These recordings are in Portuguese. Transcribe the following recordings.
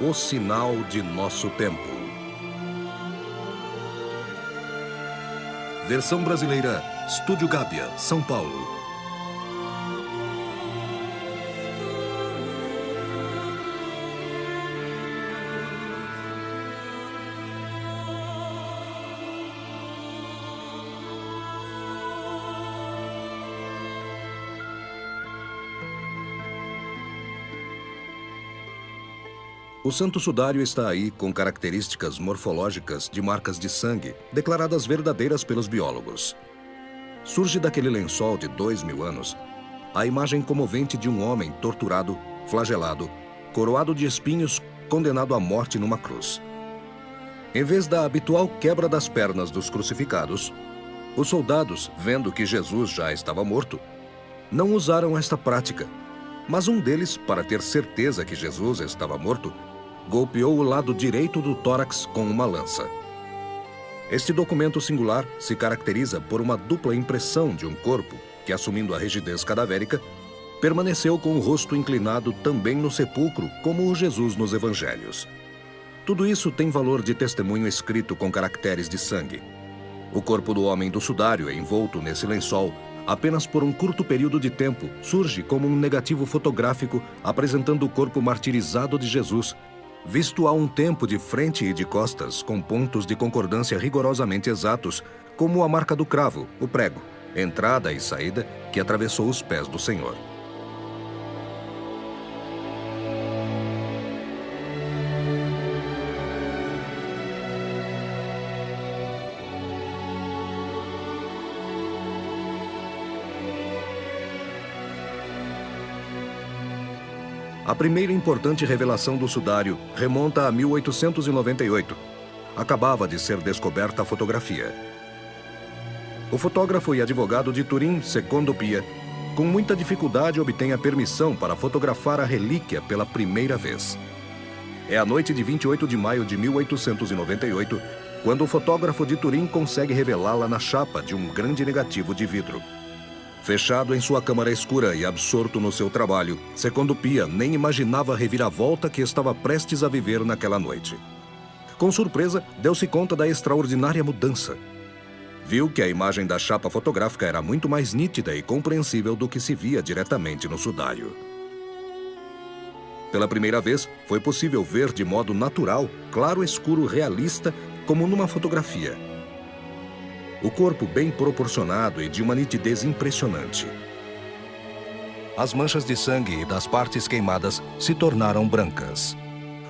O Sinal de Nosso Tempo. Versão brasileira, Estúdio Gábia, São Paulo. O Santo Sudário está aí com características morfológicas de marcas de sangue, declaradas verdadeiras pelos biólogos. Surge daquele lençol de 2000 anos a imagem comovente de um homem torturado, flagelado, coroado de espinhos, condenado à morte numa cruz. Em vez da habitual quebra das pernas dos crucificados, os soldados, vendo que Jesus já estava morto, não usaram esta prática, mas um deles, para ter certeza que Jesus estava morto, golpeou o lado direito do tórax com uma lança. Este documento singular se caracteriza por uma dupla impressão de um corpo que, assumindo a rigidez cadavérica, permaneceu com o rosto inclinado também no sepulcro, como o Jesus nos evangelhos. Tudo isso tem valor de testemunho escrito com caracteres de sangue. O corpo do homem do sudário, envolto nesse lençol, apenas por um curto período de tempo, surge como um negativo fotográfico apresentando o corpo martirizado de Jesus, visto há um tempo de frente e de costas, com pontos de concordância rigorosamente exatos, como a marca do cravo, o prego, entrada e saída que atravessou os pés do Senhor. A primeira importante revelação do sudário remonta a 1898. Acabava de ser descoberta a fotografia. O fotógrafo e advogado de Turim, Secondo Pia, com muita dificuldade obtém a permissão para fotografar a relíquia pela primeira vez. É a noite de 28 de maio de 1898, quando o fotógrafo de Turim consegue revelá-la na chapa de um grande negativo de vidro. Fechado em sua câmara escura e absorto no seu trabalho, Secondo Pia nem imaginava a reviravolta que estava prestes a viver naquela noite. Com surpresa, deu-se conta da extraordinária mudança. Viu que a imagem da chapa fotográfica era muito mais nítida e compreensível do que se via diretamente no sudário. Pela primeira vez, foi possível ver de modo natural, claro, escuro, realista, como numa fotografia. O corpo bem proporcionado e de uma nitidez impressionante. As manchas de sangue e das partes queimadas se tornaram brancas.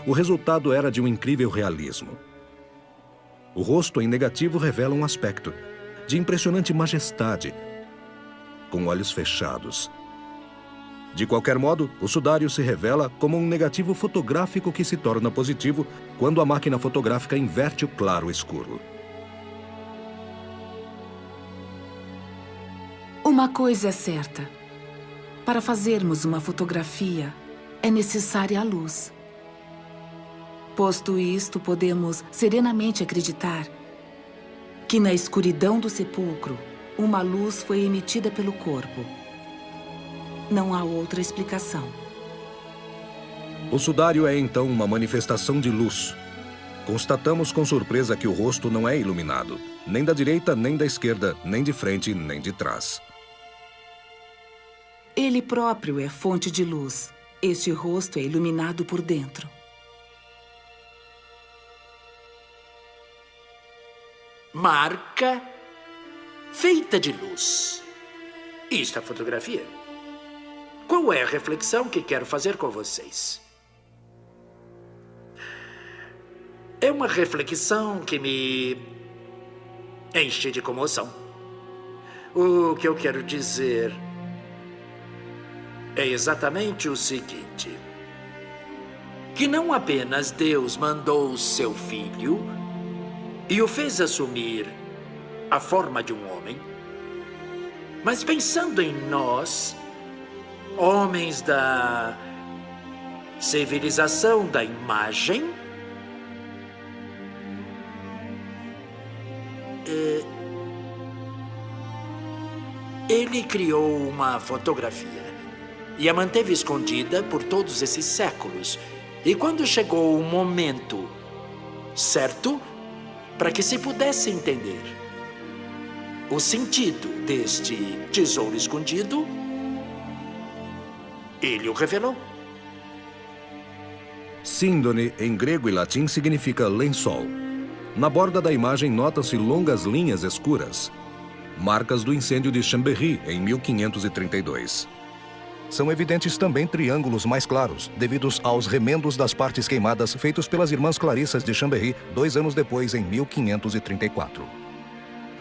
O resultado era de um incrível realismo. O rosto em negativo revela um aspecto de impressionante majestade, com olhos fechados. De qualquer modo, o sudário se revela como um negativo fotográfico que se torna positivo quando a máquina fotográfica inverte o claro escuro. Uma coisa é certa. Para fazermos uma fotografia, é necessária a luz. Posto isto, podemos serenamente acreditar que na escuridão do sepulcro, uma luz foi emitida pelo corpo. Não há outra explicação. O sudário é então uma manifestação de luz. Constatamos com surpresa que o rosto não é iluminado, nem da direita, nem da esquerda, nem de frente, nem de trás. Ele próprio é fonte de luz. Este rosto é iluminado por dentro. Marca feita de luz. Isto é a fotografia. Qual é a reflexão que quero fazer com vocês? É uma reflexão que me enche de comoção. O que eu quero dizer é exatamente o seguinte: que não apenas Deus mandou o seu Filho e o fez assumir a forma de um homem, mas pensando em nós, homens da civilização da imagem, ele criou uma fotografia e a manteve escondida por todos esses séculos. E quando chegou o momento certo para que se pudesse entender o sentido deste tesouro escondido, ele o revelou. Síndone, em grego e latim, significa lençol. Na borda da imagem notam-se longas linhas escuras, marcas do incêndio de Chambéry em 1532. São evidentes também triângulos mais claros, devidos aos remendos das partes queimadas feitos pelas irmãs Clarissas de Chambéry 2 anos depois, em 1534.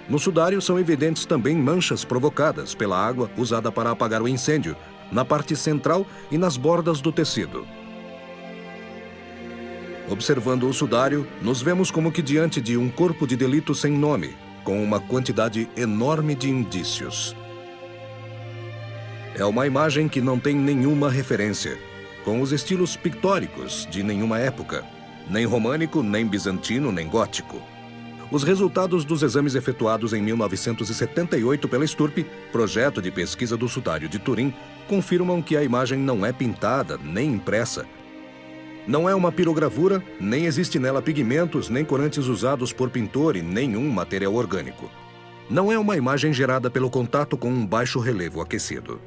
No sudário são evidentes também manchas provocadas pela água usada para apagar o incêndio, na parte central e nas bordas do tecido. Observando o sudário, nos vemos como que diante de um corpo de delito sem nome, com uma quantidade enorme de indícios. É uma imagem que não tem nenhuma referência, com os estilos pictóricos de nenhuma época, nem românico, nem bizantino, nem gótico. Os resultados dos exames efetuados em 1978 pela Sturp, projeto de pesquisa do sudário de Turim, confirmam que a imagem não é pintada nem impressa. Não é uma pirogravura, nem existe nela pigmentos, nem corantes usados por pintor e nenhum material orgânico. Não é uma imagem gerada pelo contato com um baixo relevo aquecido.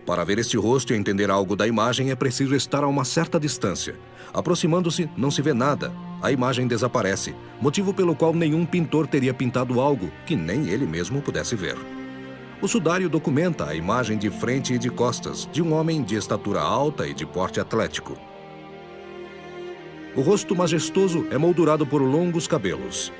Para ver este rosto e entender algo da imagem é preciso estar a uma certa distância. Aproximando-se, não se vê nada. A imagem desaparece, motivo pelo qual nenhum pintor teria pintado algo que nem ele mesmo pudesse ver. O sudário documenta a imagem de frente e de costas de um homem de estatura alta e de porte atlético. O rosto majestoso é moldurado por longos cabelos.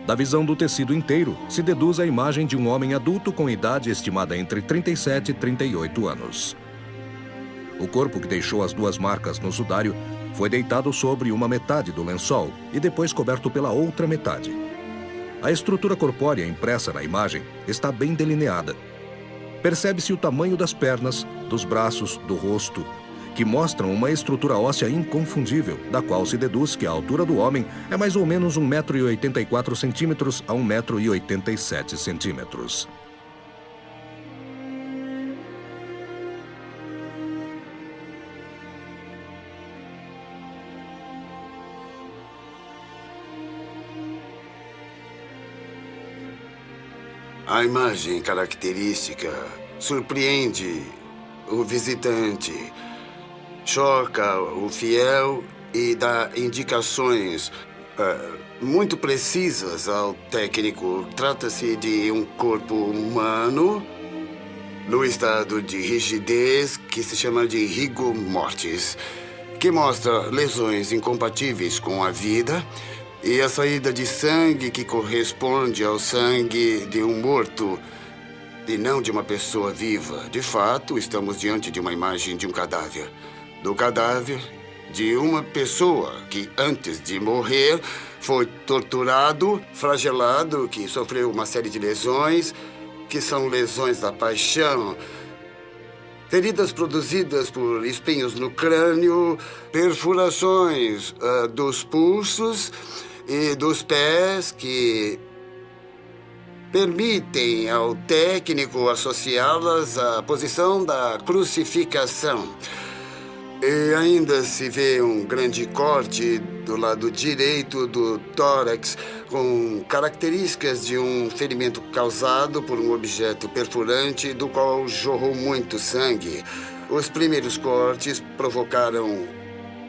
Da visão do tecido inteiro, se deduz a imagem de um homem adulto com idade estimada entre 37 e 38 anos. O corpo que deixou as duas marcas no sudário foi deitado sobre uma metade do lençol e depois coberto pela outra metade. A estrutura corpórea impressa na imagem está bem delineada. Percebe-se o tamanho das pernas, dos braços, do rosto, que mostram uma estrutura óssea inconfundível, da qual se deduz que a altura do homem é mais ou menos 1,84 m a 1,87 m. A imagem característica surpreende o visitante, choca o fiel e dá indicações muito precisas ao técnico. Trata-se de um corpo humano no estado de rigidez que se chama de rigor mortis, que mostra lesões incompatíveis com a vida e a saída de sangue que corresponde ao sangue de um morto e não de uma pessoa viva. De fato, estamos diante de uma imagem de um cadáver. Do cadáver de uma pessoa que, antes de morrer, foi torturado, flagelado, que sofreu uma série de lesões, que são lesões da paixão, feridas produzidas por espinhos no crânio, perfurações dos pulsos e dos pés que permitem ao técnico associá-las à posição da crucificação. E ainda se vê um grande corte do lado direito do tórax, com características de um ferimento causado por um objeto perfurante do qual jorrou muito sangue. Os primeiros cortes provocaram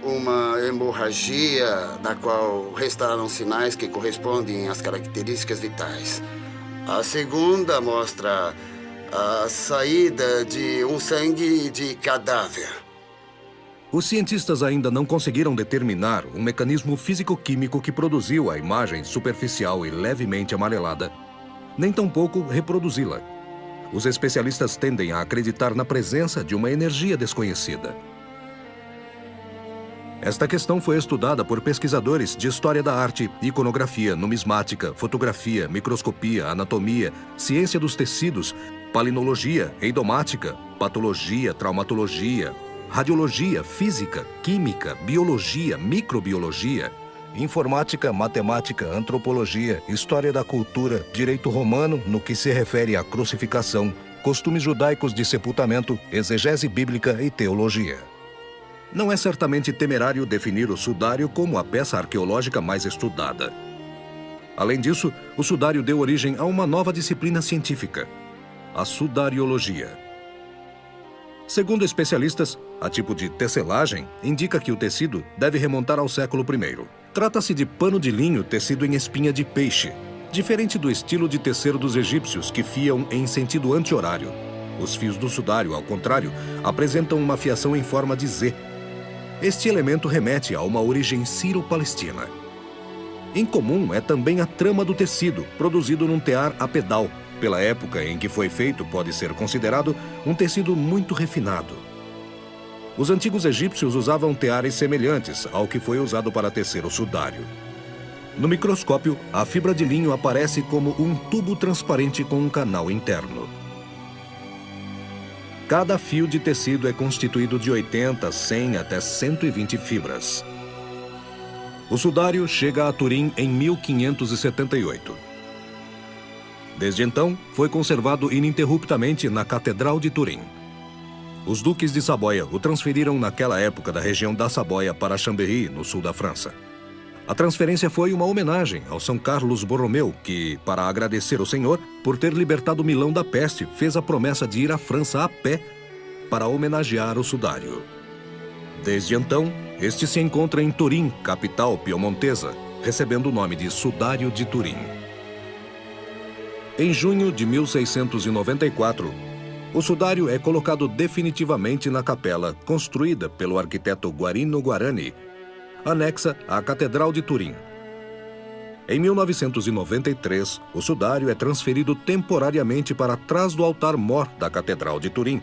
uma hemorragia, da qual restaram sinais que correspondem às características vitais. A segunda mostra a saída de um sangue de cadáver. Os cientistas ainda não conseguiram determinar o mecanismo físico-químico que produziu a imagem superficial e levemente amarelada, nem tampouco reproduzi-la. Os especialistas tendem a acreditar na presença de uma energia desconhecida. Esta questão foi estudada por pesquisadores de história da arte, iconografia, numismática, fotografia, microscopia, anatomia, ciência dos tecidos, palinologia, eidomática, patologia, traumatologia, radiologia, física, química, biologia, microbiologia, informática, matemática, antropologia, história da cultura, direito romano no que se refere à crucificação, costumes judaicos de sepultamento, exegese bíblica e teologia. não é certamente temerário definir o sudário como a peça arqueológica mais estudada. Além disso, o sudário deu origem a uma nova disciplina científica, a sudariologia. Segundo especialistas, a tipo de tecelagem indica que o tecido deve remontar ao século I. Trata-se de pano de linho tecido em espinha de peixe, diferente do estilo de tecer dos egípcios, que fiam em sentido anti-horário. Os fios do sudário, ao contrário, apresentam uma fiação em forma de Z. Este elemento remete a uma origem sírio-palestina. Incomum é também a trama do tecido, produzido num tear a pedal. Pela época em que foi feito, pode ser considerado um tecido muito refinado. Os antigos egípcios usavam teares semelhantes ao que foi usado para tecer o sudário. No microscópio, a fibra de linho aparece como um tubo transparente com um canal interno. Cada fio de tecido é constituído de 80, 100 até 120 fibras. O sudário chega a Turim em 1578. Desde então, foi conservado ininterruptamente na Catedral de Turim. Os duques de Saboia o transferiram naquela época da região da Saboia para Chambéry, no sul da França. A transferência foi uma homenagem ao São Carlos Borromeu, que, para agradecer ao Senhor por ter libertado Milão da peste, fez a promessa de ir à França a pé para homenagear o sudário. Desde então, este se encontra em Turim, capital piemontesa, recebendo o nome de Sudário de Turim. Em junho de 1694, o sudário é colocado definitivamente na capela construída pelo arquiteto Guarino Guarani, anexa à Catedral de Turim. Em 1993, o sudário é transferido temporariamente para trás do altar-mor da Catedral de Turim,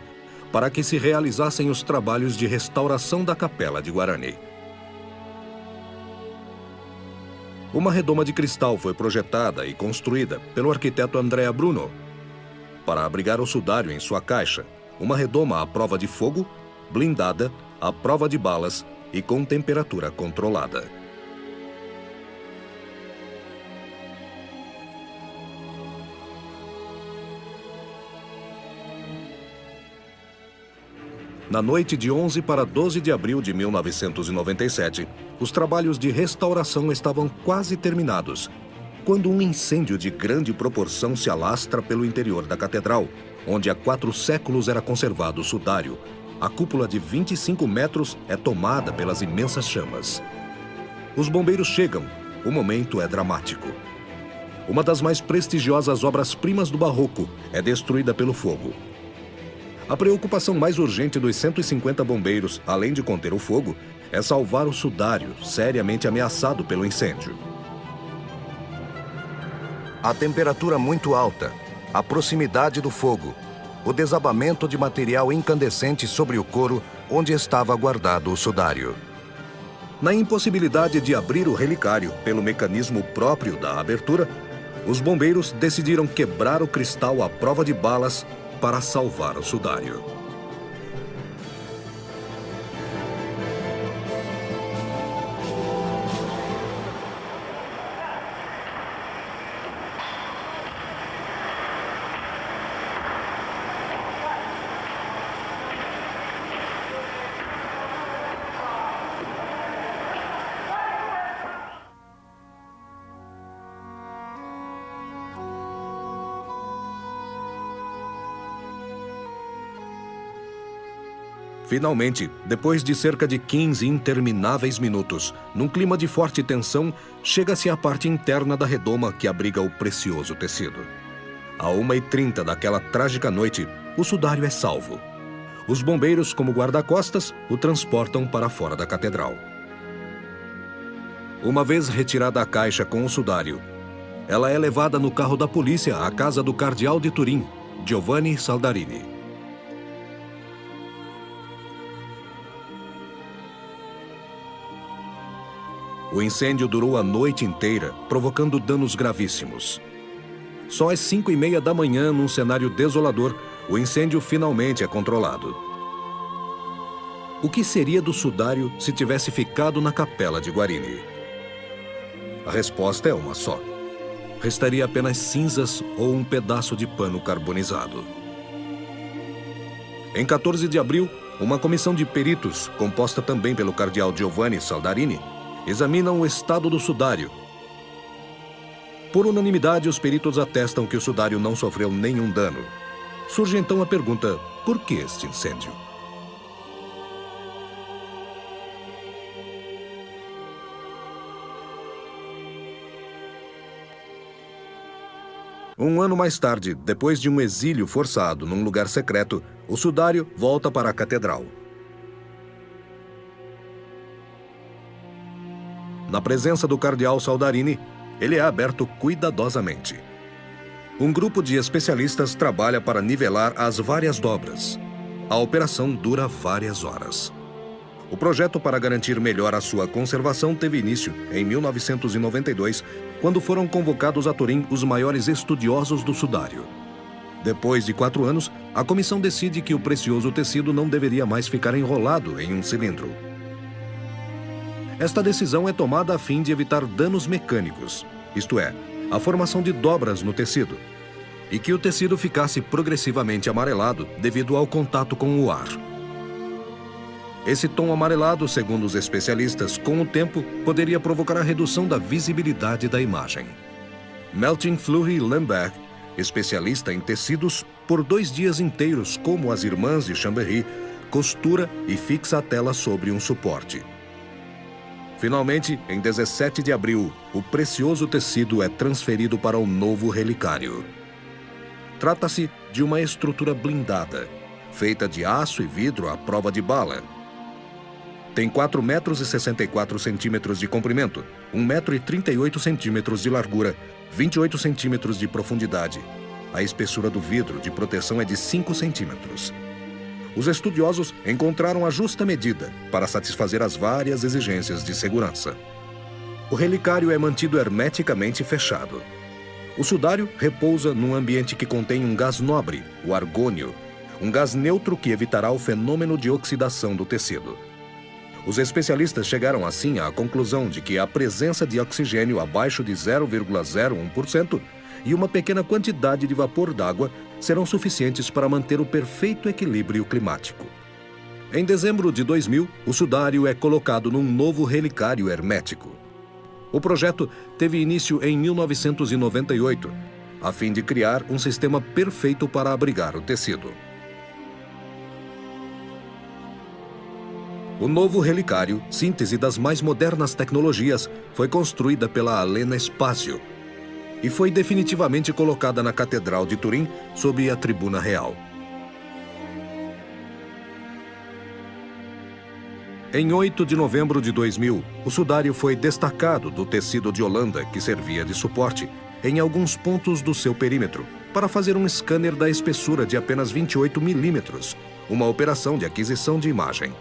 para que se realizassem os trabalhos de restauração da capela de Guarani. Uma redoma de cristal foi projetada e construída pelo arquiteto Andrea Bruno para abrigar o sudário em sua caixa, uma redoma à prova de fogo, blindada, à prova de balas e com temperatura controlada. Na noite de 11 para 12 de abril de 1997, os trabalhos de restauração estavam quase terminados, quando um incêndio de grande proporção se alastra pelo interior da catedral, onde há 4 séculos era conservado o sudário. A cúpula de 25 metros é tomada pelas imensas chamas. Os bombeiros chegam. O momento é dramático. Uma das mais prestigiosas obras-primas do Barroco é destruída pelo fogo. A preocupação mais urgente dos 150 bombeiros, além de conter o fogo, é salvar o sudário, seriamente ameaçado pelo incêndio. A temperatura muito alta, a proximidade do fogo, o desabamento de material incandescente sobre o couro onde estava guardado o sudário. Na impossibilidade de abrir o relicário pelo mecanismo próprio da abertura, os bombeiros decidiram quebrar o cristal à prova de balas para salvar o sudário. Finalmente, depois de cerca de 15 intermináveis minutos, num clima de forte tensão, chega-se à parte interna da redoma que abriga o precioso tecido. À 1h30 daquela trágica noite, o sudário é salvo. Os bombeiros, como guarda-costas, o transportam para fora da catedral. Uma vez retirada a caixa com o sudário, ela é levada no carro da polícia à casa do cardeal de Turim, Giovanni Saldarini. O incêndio durou a noite inteira, provocando danos gravíssimos. Só às 5h30 da manhã, num cenário desolador, o incêndio finalmente é controlado. O que seria do sudário se tivesse ficado na capela de Guarini? A resposta é uma só. Restaria apenas cinzas ou um pedaço de pano carbonizado. Em 14 de abril, uma comissão de peritos, composta também pelo cardeal Giovanni Saldarini, examinam o estado do sudário. Por unanimidade, os peritos atestam que o sudário não sofreu nenhum dano. Surge então a pergunta: por que este incêndio? Um ano mais tarde, depois de um exílio forçado num lugar secreto, o sudário volta para a catedral. Na presença do cardeal Saldarini, ele é aberto cuidadosamente. Um grupo de especialistas trabalha para nivelar as várias dobras. A operação dura várias horas. O projeto para garantir melhor a sua conservação teve início em 1992, quando foram convocados a Turim os maiores estudiosos do sudário. Depois de 4 anos, a comissão decide que o precioso tecido não deveria mais ficar enrolado em um cilindro. Esta decisão é tomada a fim de evitar danos mecânicos, isto é, a formação de dobras no tecido, e que o tecido ficasse progressivamente amarelado devido ao contato com o ar. Esse tom amarelado, segundo os especialistas, com o tempo, poderia provocar a redução da visibilidade da imagem. Melting Fleury Lemberg, especialista em tecidos, por 2 dias inteiros, como as irmãs de Chambéry, costura e fixa a tela sobre um suporte. Finalmente, em 17 de abril, o precioso tecido é transferido para o novo relicário. Trata-se de uma estrutura blindada, feita de aço e vidro à prova de bala. Tem 4 metros e 64 centímetros de comprimento, 1 metro e 38 centímetros de largura, 28 centímetros de profundidade. A espessura do vidro de proteção é de 5 centímetros. Os estudiosos encontraram a justa medida para satisfazer as várias exigências de segurança. O relicário é mantido hermeticamente fechado. O sudário repousa num ambiente que contém um gás nobre, o argônio, um gás neutro que evitará o fenômeno de oxidação do tecido. Os especialistas chegaram assim à conclusão de que a presença de oxigênio abaixo de 0,01% e uma pequena quantidade de vapor d'água serão suficientes para manter o perfeito equilíbrio climático. Em dezembro de 2000, o sudário é colocado num novo relicário hermético. O projeto teve início em 1998, a fim de criar um sistema perfeito para abrigar o tecido. O novo relicário, síntese das mais modernas tecnologias, foi construída pela Alena Spazio e foi definitivamente colocada na Catedral de Turim, sob a tribuna real. Em 8 de novembro de 2000, o sudário foi destacado do tecido de Holanda, que servia de suporte, em alguns pontos do seu perímetro, para fazer um scanner da espessura de apenas 28 milímetros, uma operação de aquisição de imagem.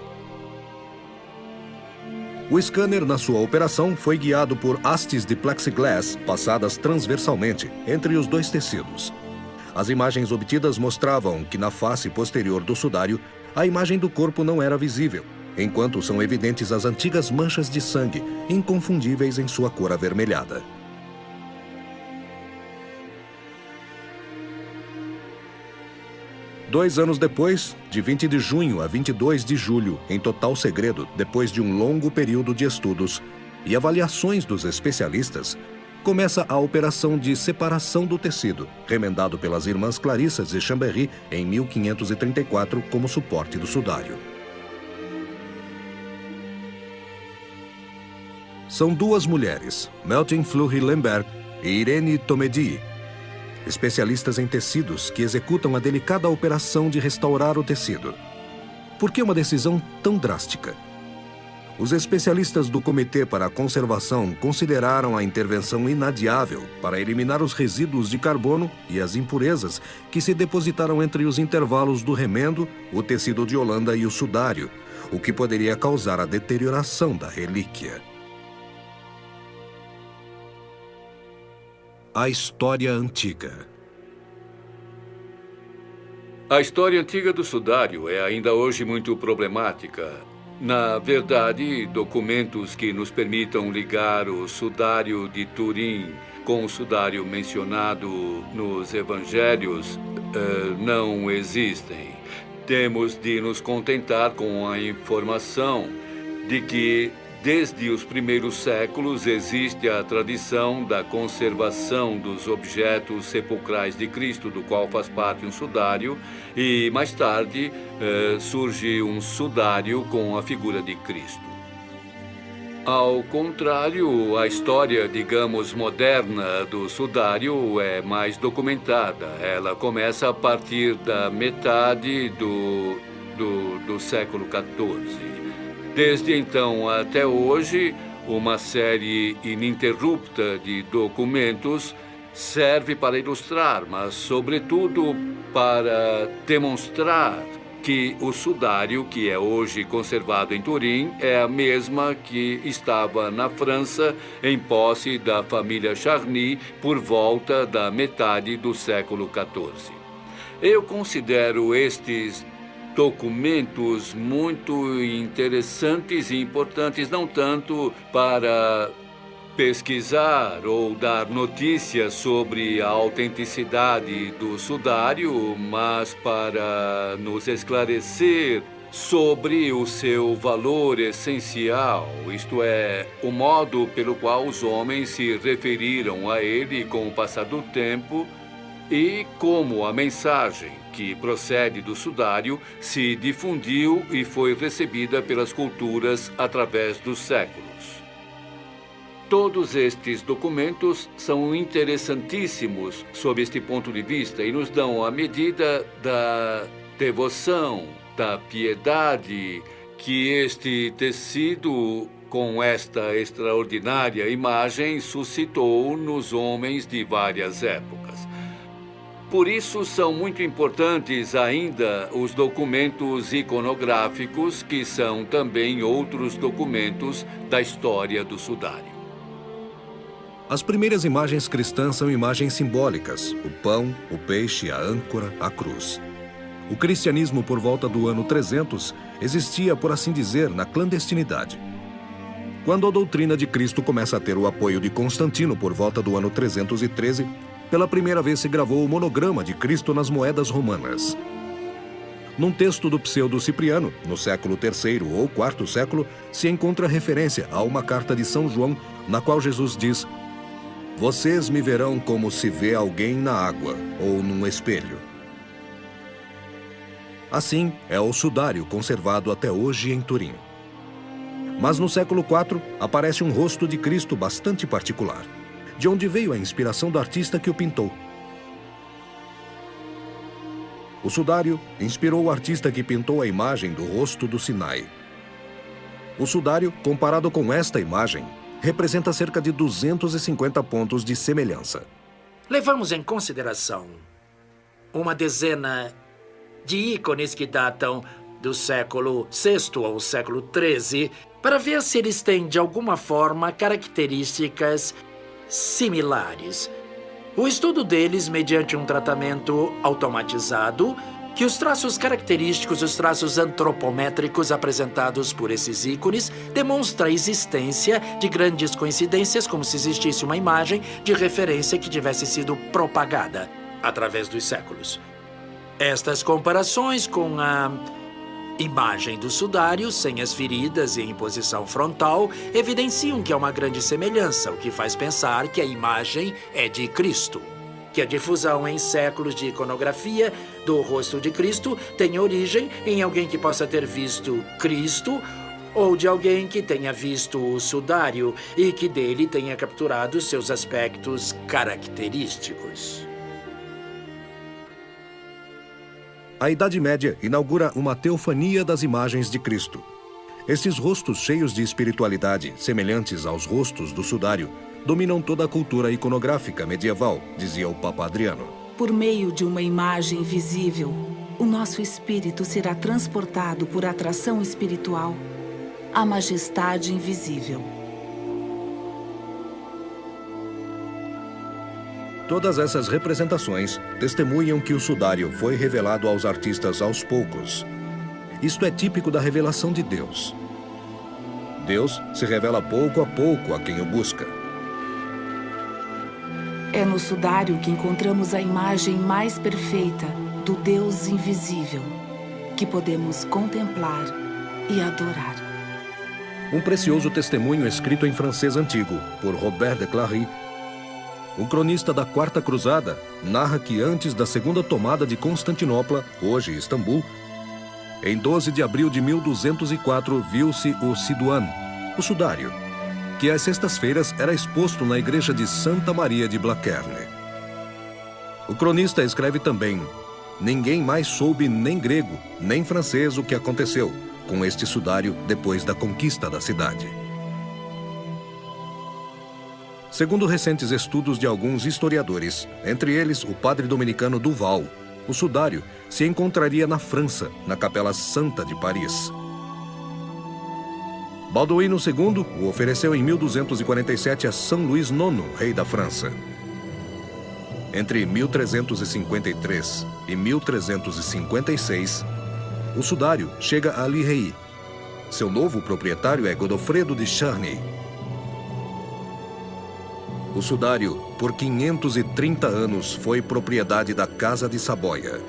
O scanner, na sua operação, foi guiado por hastes de plexiglass passadas transversalmente entre os 2 tecidos. As imagens obtidas mostravam que na face posterior do sudário, a imagem do corpo não era visível, enquanto são evidentes as antigas manchas de sangue, inconfundíveis em sua cor avermelhada. Dois anos depois, de 20 de junho a 22 de julho, em total segredo, depois de um longo período de estudos e avaliações dos especialistas, começa a operação de separação do tecido, remendado pelas irmãs Clarissas de Chambéry em 1534 como suporte do sudário. São 2 mulheres, Melting Fleury Lemberg e Irene Tomedi, especialistas em tecidos que executam a delicada operação de restaurar o tecido. Por que uma decisão tão drástica? Os especialistas do Comitê para a Conservação consideraram a intervenção inadiável para eliminar os resíduos de carbono e as impurezas que se depositaram entre os intervalos do remendo, o tecido de Holanda e o sudário, o que poderia causar a deterioração da relíquia. A história antiga. A história antiga do sudário é ainda hoje muito problemática. Na verdade, documentos que nos permitam ligar o sudário de Turim com o sudário mencionado nos evangelhos não existem. temos de nos contentar com a informação de que, desde os primeiros séculos, existe a tradição da conservação dos objetos sepulcrais de Cristo, do qual faz parte um sudário, e mais tarde surge um sudário com a figura de Cristo. Ao contrário, a história, digamos, moderna do sudário é mais documentada. Ela começa a partir da metade do século XIV. Desde então até hoje, uma série ininterrupta de documentos serve para ilustrar, mas, sobretudo, para demonstrar que o sudário, que é hoje conservado em Turim, é a mesma que estava na França, em posse da família Charny, por volta da metade do século XIV. Eu considero estes documentos muito interessantes e importantes, não tanto para pesquisar ou dar notícias sobre a autenticidade do sudário, mas para nos esclarecer sobre o seu valor essencial, isto é, o modo pelo qual os homens se referiram a ele com o passar do tempo e como a mensagem que procede do sudário se difundiu e foi recebida pelas culturas através dos séculos. Todos estes documentos são interessantíssimos sob este ponto de vista e nos dão a medida da devoção, da piedade que este tecido, com esta extraordinária imagem, suscitou nos homens de várias épocas. Por isso, são muito importantes ainda os documentos iconográficos, que são também outros documentos da história do sudário. As primeiras imagens cristãs são imagens simbólicas: o pão, o peixe, a âncora, a cruz. O cristianismo, por volta do ano 300, existia, por assim dizer, na clandestinidade. Quando a doutrina de Cristo começa a ter o apoio de Constantino por volta do ano 313, pela primeira vez se gravou o monograma de Cristo nas moedas romanas. Num texto do Pseudo-Cipriano, no século III ou IV século, se encontra referência a uma carta de São João, na qual Jesus diz: "Vocês me verão como se vê alguém na água ou num espelho." Assim é o sudário conservado até hoje em Turim. Mas no século IV aparece um rosto de Cristo bastante particular, de onde veio a inspiração do artista que o pintou. O sudário inspirou o artista que pintou a imagem do rosto do Sinai. O sudário, comparado com esta imagem, representa cerca de 250 pontos de semelhança. Levamos em consideração uma dezena de ícones que datam do século VI ao século XIII para ver se eles têm, de alguma forma, características similares. O estudo deles, mediante um tratamento automatizado, que os traços característicos, os traços antropométricos apresentados por esses ícones, demonstra a existência de grandes coincidências, como se existisse uma imagem de referência que tivesse sido propagada através dos séculos. Estas comparações com a imagem do sudário, sem as feridas e em posição frontal, evidenciam que há uma grande semelhança, o que faz pensar que a imagem é de Cristo. Que a difusão em séculos de iconografia do rosto de Cristo tem origem em alguém que possa ter visto Cristo ou de alguém que tenha visto o sudário e que dele tenha capturado seus aspectos característicos. A Idade Média inaugura uma teofania das imagens de Cristo. Esses rostos cheios de espiritualidade, semelhantes aos rostos do sudário, dominam toda a cultura iconográfica medieval, dizia o Papa Adriano. Por meio de uma imagem visível, o nosso espírito será transportado por atração espiritual à majestade invisível. Todas essas representações testemunham que o sudário foi revelado aos artistas aos poucos. Isto é típico da revelação de Deus. Deus se revela pouco a pouco a quem o busca. É no sudário que encontramos a imagem mais perfeita do Deus invisível, que podemos contemplar e adorar. Um precioso testemunho escrito em francês antigo por Robert de Clary, um cronista da Quarta Cruzada, narra que antes da segunda tomada de Constantinopla, hoje Istambul, em 12 de abril de 1204 viu-se o Siduan, o sudário, que às sextas-feiras era exposto na igreja de Santa Maria de Blaquerne. O cronista escreve também: ninguém mais soube nem grego, nem francês o que aconteceu com este sudário depois da conquista da cidade. Segundo recentes estudos de alguns historiadores, entre eles o padre dominicano Duval, o sudário se encontraria na França, na Capela Santa de Paris. Balduíno II o ofereceu em 1247 a São Luís IX, rei da França. Entre 1353 e 1356, o sudário chega a Lirey. Seu novo proprietário é Godofredo de Charny. O sudário, por 530 anos, foi propriedade da Casa de Saboia.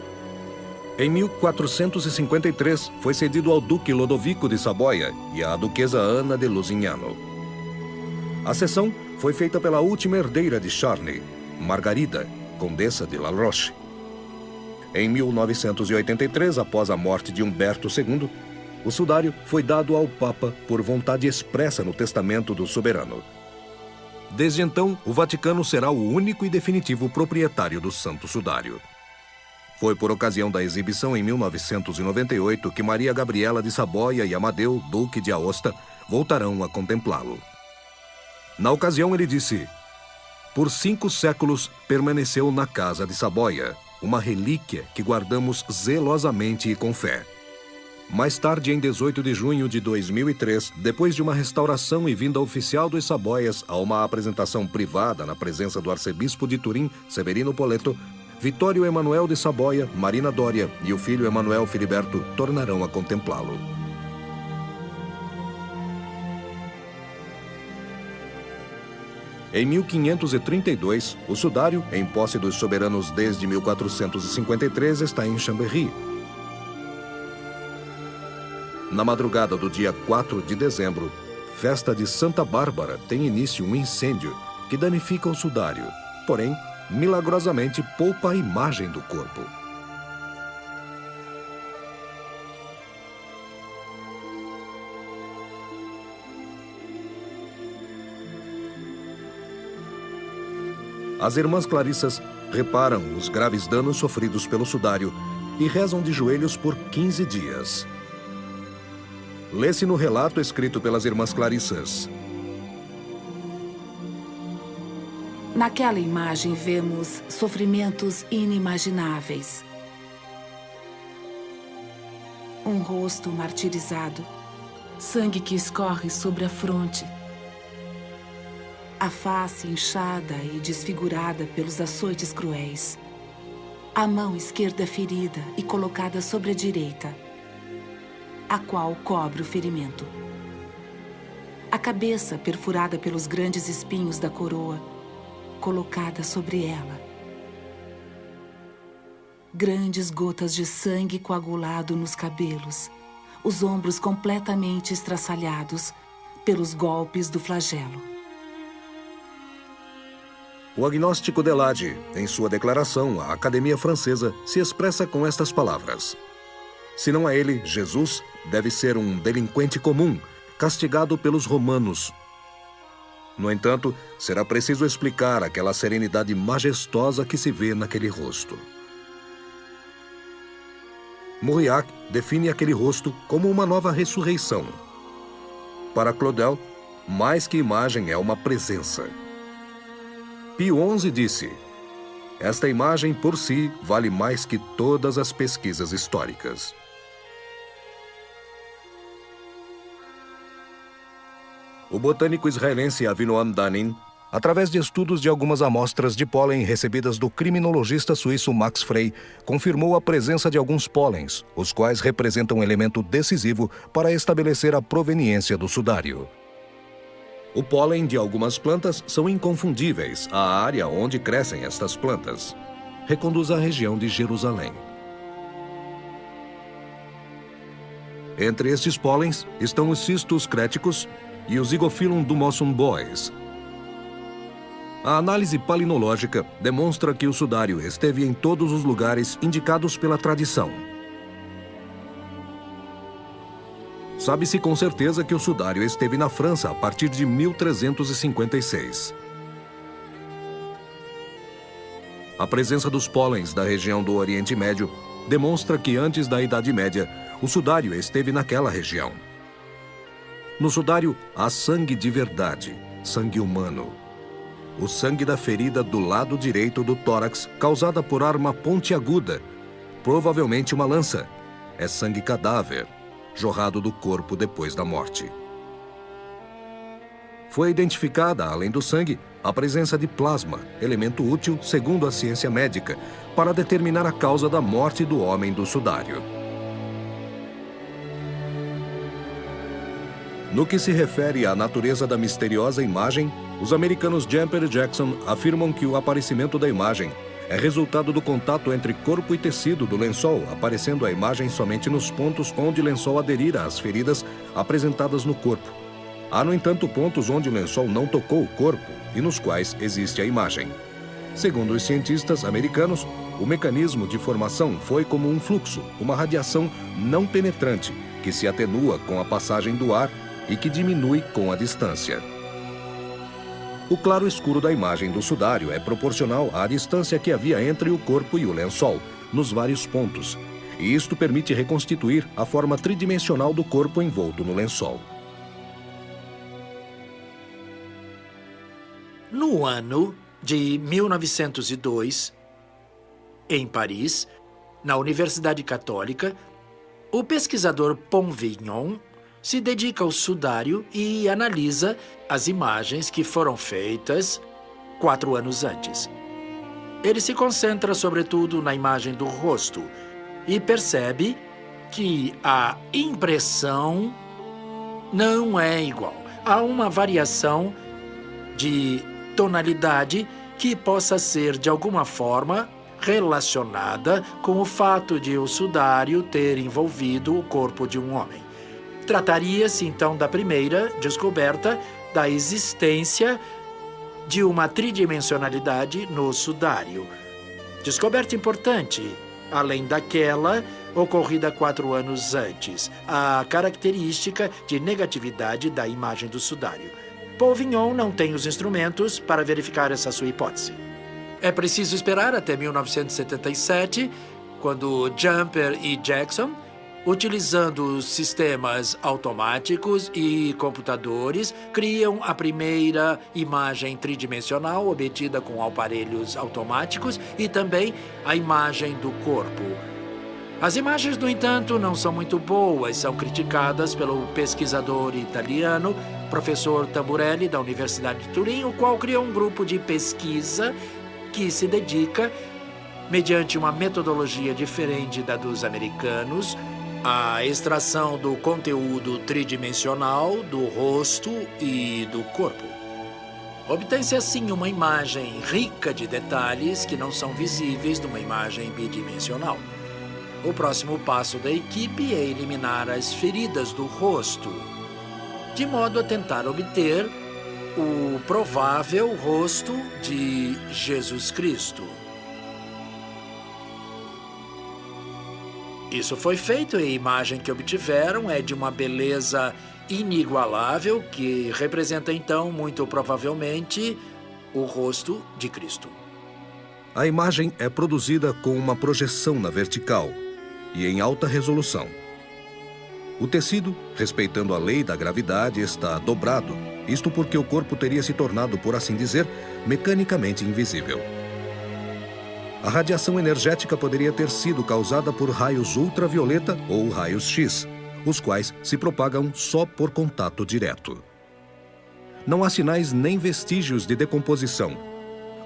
Em 1453, foi cedido ao Duque Lodovico de Saboia e à Duquesa Ana de Lusignano. A cessão foi feita pela última herdeira de Charny, Margarida, Condessa de La Roche. Em 1983, após a morte de Humberto II, o sudário foi dado ao Papa por vontade expressa no testamento do soberano. Desde então, o Vaticano será o único e definitivo proprietário do Santo Sudário. Foi por ocasião da exibição em 1998 que Maria Gabriela de Saboia e Amadeu, Duque de Aosta, voltarão a contemplá-lo. Na ocasião, ele disse: por 5 séculos permaneceu na Casa de Saboia, uma relíquia que guardamos zelosamente e com fé. Mais tarde, em 18 de junho de 2003, depois de uma restauração e vinda oficial dos Saboias a uma apresentação privada na presença do arcebispo de Turim, Severino Poleto, Vitório Emanuel de Saboia, Marina Dória e o filho Emanuel Filiberto tornarão a contemplá-lo. Em 1532, o sudário, em posse dos soberanos desde 1453, está em Chambéry. Na madrugada do dia 4 de dezembro, festa de Santa Bárbara, tem início um incêndio que danifica o sudário, porém, milagrosamente poupa a imagem do corpo. As irmãs Clarissas reparam os graves danos sofridos pelo sudário e rezam de joelhos por 15 dias. Lê-se no relato escrito pelas irmãs Clarissas: naquela imagem vemos sofrimentos inimagináveis. Um rosto martirizado, sangue que escorre sobre a fronte, a face inchada e desfigurada pelos açoites cruéis, a mão esquerda ferida e colocada sobre a direita, a qual cobre o ferimento, a cabeça perfurada pelos grandes espinhos da coroa, colocada sobre ela, grandes gotas de sangue coagulado nos cabelos, os ombros completamente estraçalhados pelos golpes do flagelo. O agnóstico Delade, em sua declaração à Academia Francesa, se expressa com estas palavras: se não é ele, Jesus deve ser um delinquente comum, castigado pelos romanos. No entanto, será preciso explicar aquela serenidade majestosa que se vê naquele rosto. Mauriac define aquele rosto como uma nova ressurreição. Para Claudel, mais que imagem é uma presença. Pio XI disse: esta imagem por si vale mais que todas as pesquisas históricas. O botânico israelense Avinoam Danin, através de estudos de algumas amostras de pólen recebidas do criminologista suíço Max Frey, confirmou a presença de alguns pólens, os quais representam um elemento decisivo para estabelecer a proveniência do sudário. O pólen de algumas plantas são inconfundíveis à área onde crescem estas plantas. Reconduz à região de Jerusalém. Entre estes pólens estão os cistos créticos e o Zygophyllum dumosum bois. A análise palinológica demonstra que o sudário esteve em todos os lugares indicados pela tradição. Sabe-se com certeza que o sudário esteve na França a partir de 1356. A presença dos pólens da região do Oriente Médio demonstra que antes da Idade Média, o sudário esteve naquela região. No sudário há sangue de verdade, sangue humano. O sangue da ferida do lado direito do tórax, causada por arma pontiaguda, provavelmente uma lança. É sangue cadáver, jorrado do corpo depois da morte. Foi identificada, além do sangue, a presença de plasma, elemento útil, segundo a ciência médica, para determinar a causa da morte do homem do sudário. No que se refere à natureza da misteriosa imagem, os americanos Jumper e Jackson afirmam que o aparecimento da imagem é resultado do contato entre corpo e tecido do lençol, aparecendo a imagem somente nos pontos onde o lençol aderira às feridas apresentadas no corpo. Há, no entanto, pontos onde o lençol não tocou o corpo e nos quais existe a imagem. Segundo os cientistas americanos, o mecanismo de formação foi como um fluxo, uma radiação não penetrante, que se atenua com a passagem do ar e que diminui com a distância. O claro escuro da imagem do sudário é proporcional à distância que havia entre o corpo e o lençol, nos vários pontos, e isto permite reconstituir a forma tridimensional do corpo envolto no lençol. No ano de 1902, em Paris, na Universidade Católica, o pesquisador Ponvignon se dedica ao sudário e analisa as imagens que foram feitas 4 anos antes. Ele se concentra sobretudo na imagem do rosto e percebe que a impressão não é igual. Há uma variação de tonalidade que possa ser, de alguma forma, relacionada com o fato de o sudário ter envolvido o corpo de um homem. Trataria-se, então, da primeira descoberta da existência de uma tridimensionalidade no sudário. Descoberta importante, além daquela ocorrida 4 anos antes, a característica de negatividade da imagem do sudário. Ponvignon não tem os instrumentos para verificar essa sua hipótese. É preciso esperar até 1977, quando Jumper e Jackson, utilizando sistemas automáticos e computadores, criam a primeira imagem tridimensional obtida com aparelhos automáticos e também a imagem do corpo. As imagens, no entanto, não são muito boas, são criticadas pelo pesquisador italiano, professor Tamburelli, da Universidade de Turim, o qual criou um grupo de pesquisa que se dedica, mediante uma metodologia diferente da dos americanos, à extração do conteúdo tridimensional do rosto e do corpo. Obtém-se assim uma imagem rica de detalhes que não são visíveis numa imagem bidimensional. O próximo passo da equipe é eliminar as feridas do rosto, de modo a tentar obter o provável rosto de Jesus Cristo. Isso foi feito e a imagem que obtiveram é de uma beleza inigualável que representa, então, muito provavelmente, o rosto de Cristo. A imagem é produzida com uma projeção na vertical e em alta resolução. O tecido, respeitando a lei da gravidade, está dobrado, isto porque o corpo teria se tornado, por assim dizer, mecanicamente invisível. A radiação energética poderia ter sido causada por raios ultravioleta ou raios X, os quais se propagam só por contato direto. Não há sinais nem vestígios de decomposição.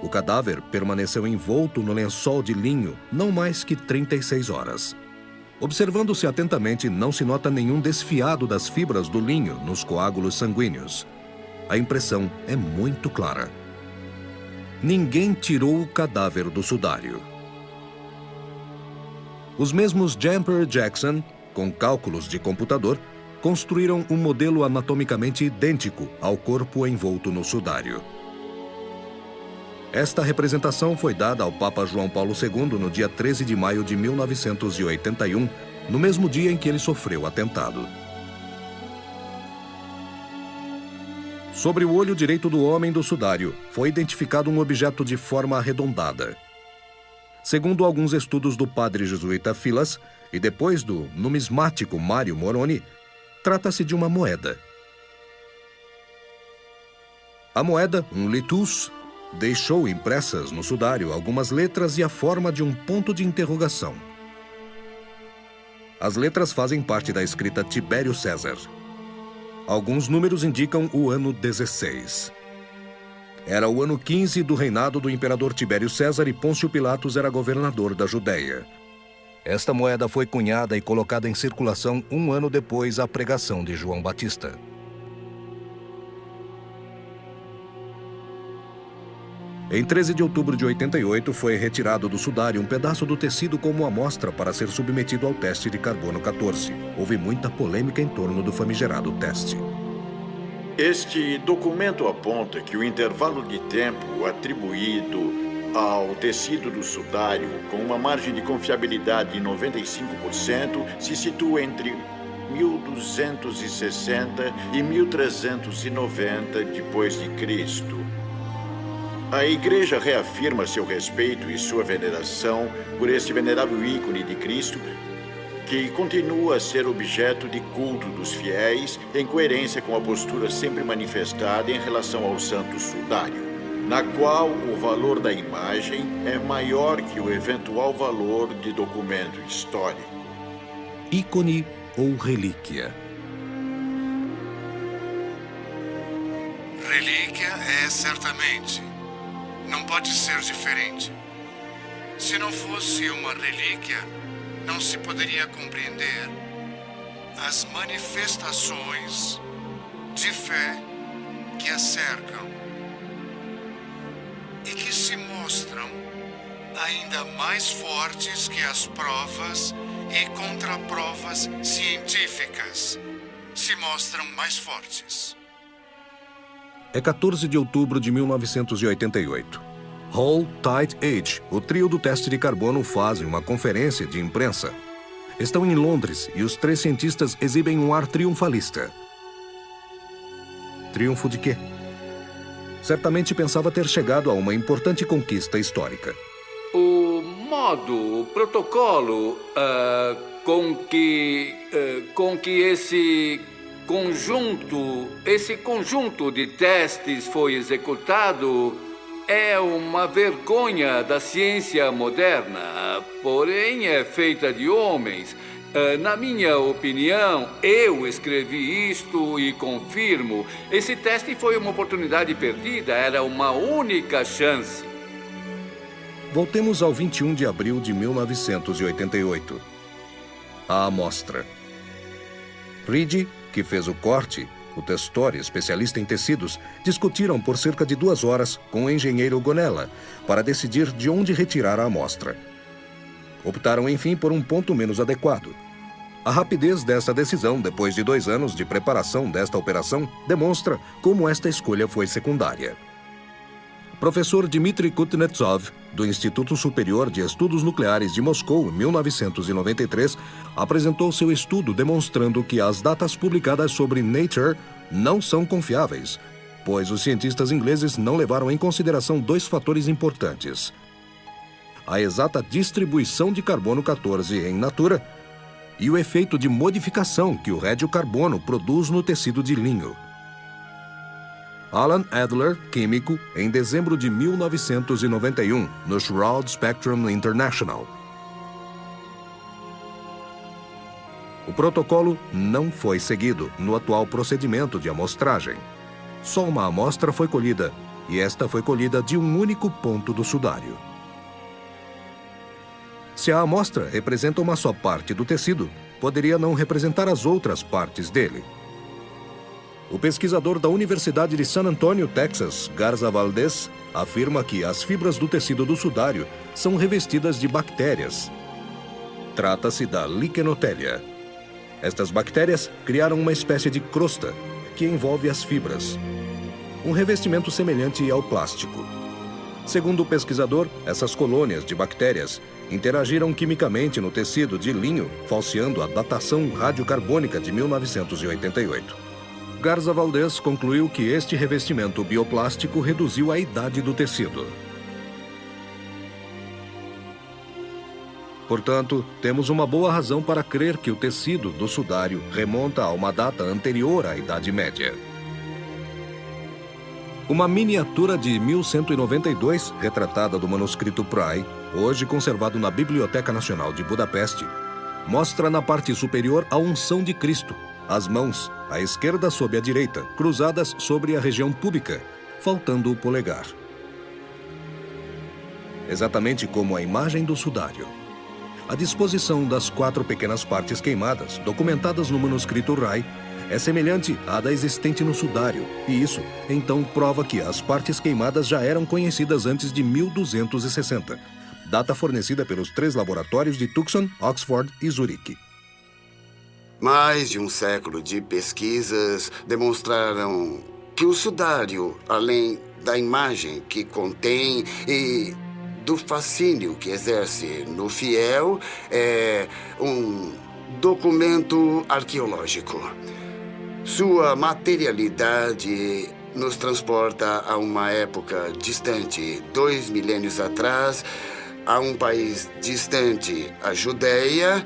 O cadáver permaneceu envolto no lençol de linho não mais que 36 horas. Observando-se atentamente, não se nota nenhum desfiado das fibras do linho nos coágulos sanguíneos. A impressão é muito clara. Ninguém tirou o cadáver do sudário. Os mesmos Jumper e Jackson com cálculos de computador, construíram um modelo anatomicamente idêntico ao corpo envolto no sudário. Esta representação foi dada ao Papa João Paulo II no dia 13 de maio de 1981, no mesmo dia em que ele sofreu atentado. Sobre o olho direito do homem do sudário, foi identificado um objeto de forma arredondada. Segundo alguns estudos do padre jesuíta Filas e depois do numismático Mário Moroni, trata-se de uma moeda. A moeda, um litus, deixou impressas no sudário algumas letras e a forma de um ponto de interrogação. As letras fazem parte da escrita Tibério César. Alguns números indicam o ano 16. Era o ano 15 do reinado do imperador Tibério César e Pôncio Pilatos era governador da Judéia. Esta moeda foi cunhada e colocada em circulação um ano depois da pregação de João Batista. Em 13 de outubro de 88, foi retirado do sudário um pedaço do tecido como amostra para ser submetido ao teste de carbono 14. Houve muita polêmica em torno do famigerado teste. Este documento aponta que o intervalo de tempo atribuído ao tecido do sudário, com uma margem de confiabilidade de 95%, se situa entre 1260 e 1390 depois de Cristo. A Igreja reafirma seu respeito e sua veneração por este venerável ícone de Cristo, que continua a ser objeto de culto dos fiéis, em coerência com a postura sempre manifestada em relação ao Santo Sudário, na qual o valor da imagem é maior que o eventual valor de documento histórico. Ícone ou relíquia? Relíquia é certamente. Não pode ser diferente. Se não fosse uma relíquia, não se poderia compreender as manifestações de fé que a cercam e que se mostram ainda mais fortes que as provas e contraprovas científicas. Se mostram mais fortes. É 14 de outubro de 1988. Hall, Tite Age, o trio do teste de carbono, fazem uma conferência de imprensa. Estão em Londres e os três cientistas exibem um ar triunfalista. Triunfo de quê? Certamente pensava ter chegado a uma importante conquista histórica. O modo, o protocolo com que esse conjunto de testes foi executado é uma vergonha da ciência moderna, porém é feita de homens. Na minha opinião, eu escrevi isto e confirmo. Esse teste foi uma oportunidade perdida, era uma única chance. Voltemos ao 21 de abril de 1988. A amostra. Reed, que fez o corte, o Testori, especialista em tecidos, discutiram por cerca de 2 horas com o engenheiro Gonella para decidir de onde retirar a amostra. Optaram, enfim, por um ponto menos adequado. A rapidez dessa decisão, depois de 2 anos de preparação desta operação, demonstra como esta escolha foi secundária. Professor Dmitry Kuznetsov, do Instituto Superior de Estudos Nucleares de Moscou, em 1993, apresentou seu estudo demonstrando que as datas publicadas sobre Nature não são confiáveis, pois os cientistas ingleses não levaram em consideração 2 fatores importantes: a exata distribuição de carbono 14 em natura e o efeito de modificação que o radiocarbono produz no tecido de linho. Alan Adler, químico, em dezembro de 1991, no Broad Spectrum International. O protocolo não foi seguido no atual procedimento de amostragem. Só uma amostra foi colhida, e esta foi colhida de um único ponto do sudário. Se a amostra representa uma só parte do tecido, poderia não representar as outras partes dele. O pesquisador da Universidade de San Antonio, Texas, Garza Valdez, afirma que as fibras do tecido do sudário são revestidas de bactérias. Trata-se da Lichenotelia. Estas bactérias criaram uma espécie de crosta que envolve as fibras, um revestimento semelhante ao plástico. Segundo o pesquisador, essas colônias de bactérias interagiram quimicamente no tecido de linho, falseando a datação radiocarbônica de 1988. Garza Valdez concluiu que este revestimento bioplástico reduziu a idade do tecido. Portanto, temos uma boa razão para crer que o tecido do sudário remonta a uma data anterior à Idade Média. Uma miniatura de 1192, retratada do manuscrito Prai, hoje conservado na Biblioteca Nacional de Budapeste, mostra na parte superior a unção de Cristo, as mãos, à esquerda sob a direita, cruzadas sobre a região púbica, faltando o polegar. Exatamente como a imagem do sudário. A disposição das 4 pequenas partes queimadas, documentadas no manuscrito Rai, é semelhante à da existente no sudário, e isso, então, prova que as partes queimadas já eram conhecidas antes de 1260, data fornecida pelos 3 laboratórios de Tucson, Oxford e Zurique. Mais de um século de pesquisas demonstraram que o sudário, além da imagem que contém e do fascínio que exerce no fiel, é um documento arqueológico. Sua materialidade nos transporta a uma época distante, 2 milênios atrás, a um país distante, a Judéia,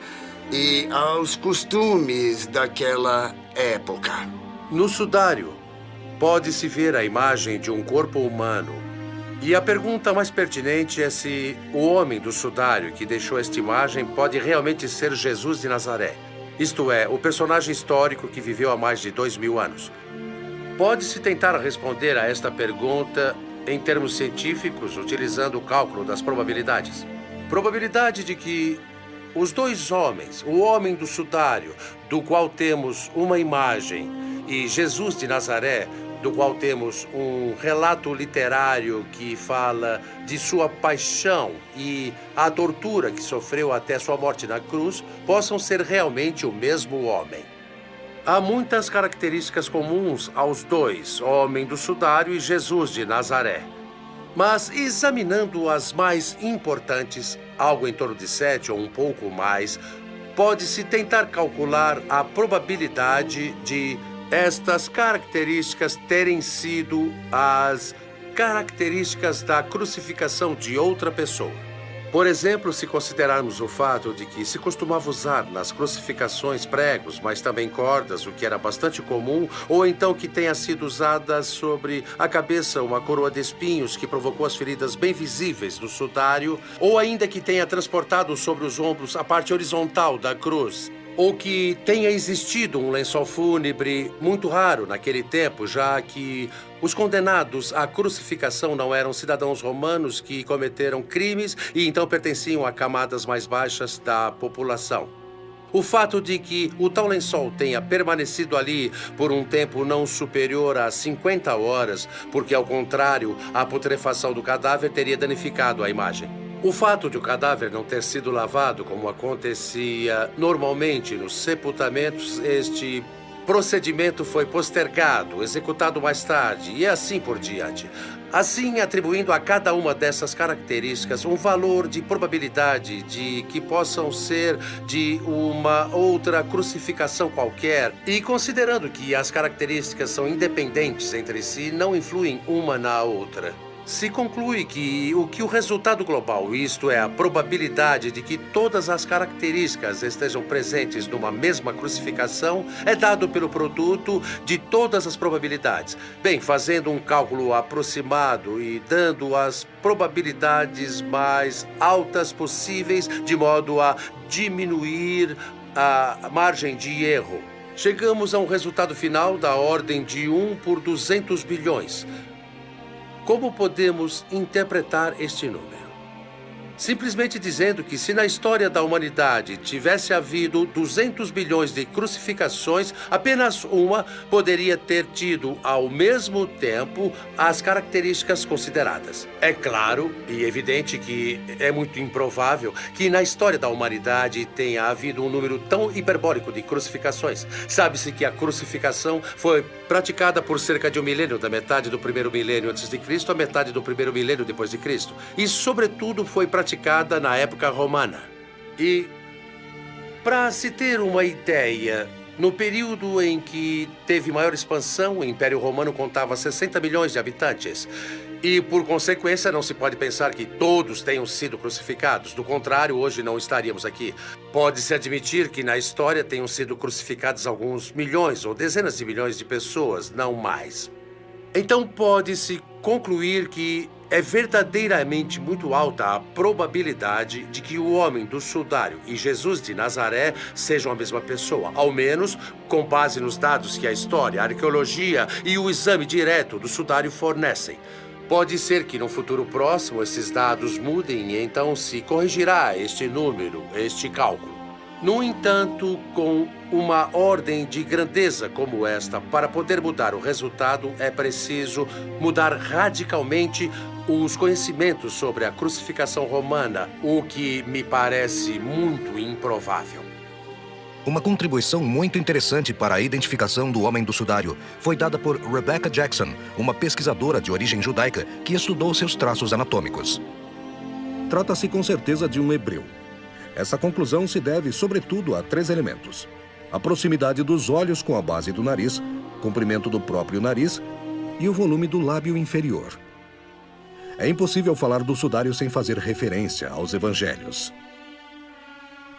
e aos costumes daquela época. No sudário, pode-se ver a imagem de um corpo humano. E a pergunta mais pertinente é se o homem do sudário que deixou esta imagem pode realmente ser Jesus de Nazaré. Isto é, o personagem histórico que viveu há mais de 2000 anos. Pode-se tentar responder a esta pergunta em termos científicos, utilizando o cálculo das probabilidades. Probabilidade de que os 2 homens, o homem do sudário, do qual temos uma imagem, e Jesus de Nazaré, do qual temos um relato literário que fala de sua paixão e a tortura que sofreu até sua morte na cruz, possam ser realmente o mesmo homem. Há muitas características comuns aos 2, homem do sudário e Jesus de Nazaré. Mas, examinando as mais importantes, algo em torno de 7 ou um pouco mais, pode-se tentar calcular a probabilidade de estas características terem sido as características da crucificação de outra pessoa. Por exemplo, se considerarmos o fato de que se costumava usar nas crucificações pregos, mas também cordas, o que era bastante comum, ou então que tenha sido usada sobre a cabeça uma coroa de espinhos que provocou as feridas bem visíveis no sudário, ou ainda que tenha transportado sobre os ombros a parte horizontal da cruz, ou que tenha existido um lençol fúnebre muito raro naquele tempo, já que os condenados à crucificação não eram cidadãos romanos que cometeram crimes e então pertenciam a camadas mais baixas da população. O fato de que o tal lençol tenha permanecido ali por um tempo não superior a 50 horas, porque, ao contrário, a putrefação do cadáver teria danificado a imagem. O fato de o cadáver não ter sido lavado, como acontecia normalmente nos sepultamentos, este procedimento foi postergado, executado mais tarde e assim por diante. Assim, atribuindo a cada uma dessas características um valor de probabilidade de que possam ser de uma outra crucificação qualquer, e considerando que as características são independentes entre si, não influem uma na outra, se conclui que o resultado global, isto é, a probabilidade de que todas as características estejam presentes numa mesma crucificação, é dado pelo produto de todas as probabilidades. Bem, fazendo um cálculo aproximado e dando as probabilidades mais altas possíveis, de modo a diminuir a margem de erro, chegamos a um resultado final da ordem de 1 por 200 bilhões. Como podemos interpretar este número? simplesmente dizendo que se na história da humanidade tivesse havido 200 bilhões de crucificações, apenas uma poderia ter tido, ao mesmo tempo, as características consideradas. É claro e evidente que é muito improvável que na história da humanidade tenha havido um número tão hiperbólico de crucificações. Sabe-se que a crucificação foi praticada por cerca de um milênio, da metade do primeiro milênio antes de Cristo à metade do primeiro milênio depois de Cristo. E, sobretudo, foi praticada na época romana. E, para se ter uma ideia, no período em que teve maior expansão, o Império Romano contava 60 milhões de habitantes. E, por consequência, não se pode pensar que todos tenham sido crucificados. Do contrário, hoje não estaríamos aqui. Pode-se admitir que na história tenham sido crucificados alguns milhões ou dezenas de milhões de pessoas, não mais. Então, pode-se concluir que é verdadeiramente muito alta a probabilidade de que o homem do sudário e Jesus de Nazaré sejam a mesma pessoa, ao menos com base nos dados que a história, a arqueologia e o exame direto do sudário fornecem. Pode ser que no futuro próximo esses dados mudem e então se corrigirá este número, este cálculo. No entanto, com uma ordem de grandeza como esta, para poder mudar o resultado, é preciso mudar radicalmente os conhecimentos sobre a crucificação romana, o que me parece muito improvável. Uma contribuição muito interessante para a identificação do homem do sudário foi dada por Rebecca Jackson, uma pesquisadora de origem judaica que estudou seus traços anatômicos. Trata-se com certeza de um hebreu. Essa conclusão se deve, sobretudo, a 3 elementos: a proximidade dos olhos com a base do nariz, comprimento do próprio nariz e o volume do lábio inferior. É impossível falar do sudário sem fazer referência aos evangelhos.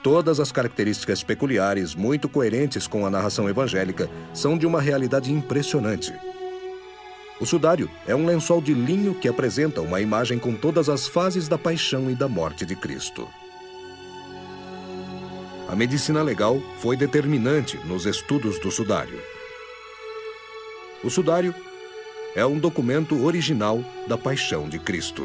Todas as características peculiares, muito coerentes com a narração evangélica, são de uma realidade impressionante. O sudário é um lençol de linho que apresenta uma imagem com todas as fases da paixão e da morte de Cristo. A medicina legal foi determinante nos estudos do sudário. O sudário é um documento original da paixão de Cristo.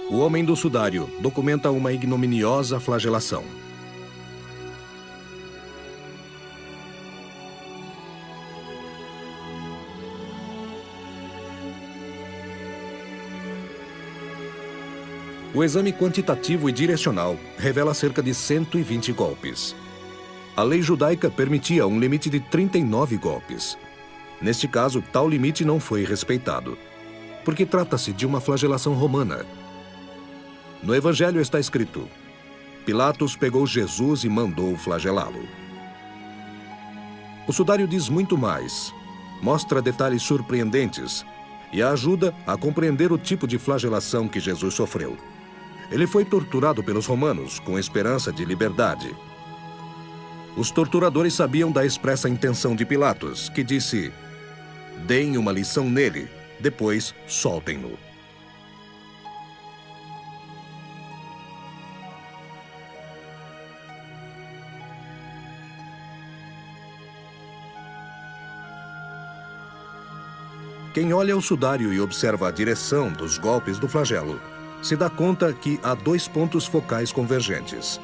O homem do sudário documenta uma ignominiosa flagelação. O exame quantitativo e direcional revela cerca de 120 golpes. A lei judaica permitia um limite de 39 golpes. Neste caso, tal limite não foi respeitado, porque trata-se de uma flagelação romana. No Evangelho está escrito: Pilatos pegou Jesus e mandou flagelá-lo. O sudário diz muito mais, mostra detalhes surpreendentes e ajuda a compreender o tipo de flagelação que Jesus sofreu. Ele foi torturado pelos romanos com esperança de liberdade. Os torturadores sabiam da expressa intenção de Pilatos, que disse: deem uma lição nele, depois soltem-no. Quem olha o sudário e observa a direção dos golpes do flagelo, se dá conta que há 2 pontos focais convergentes.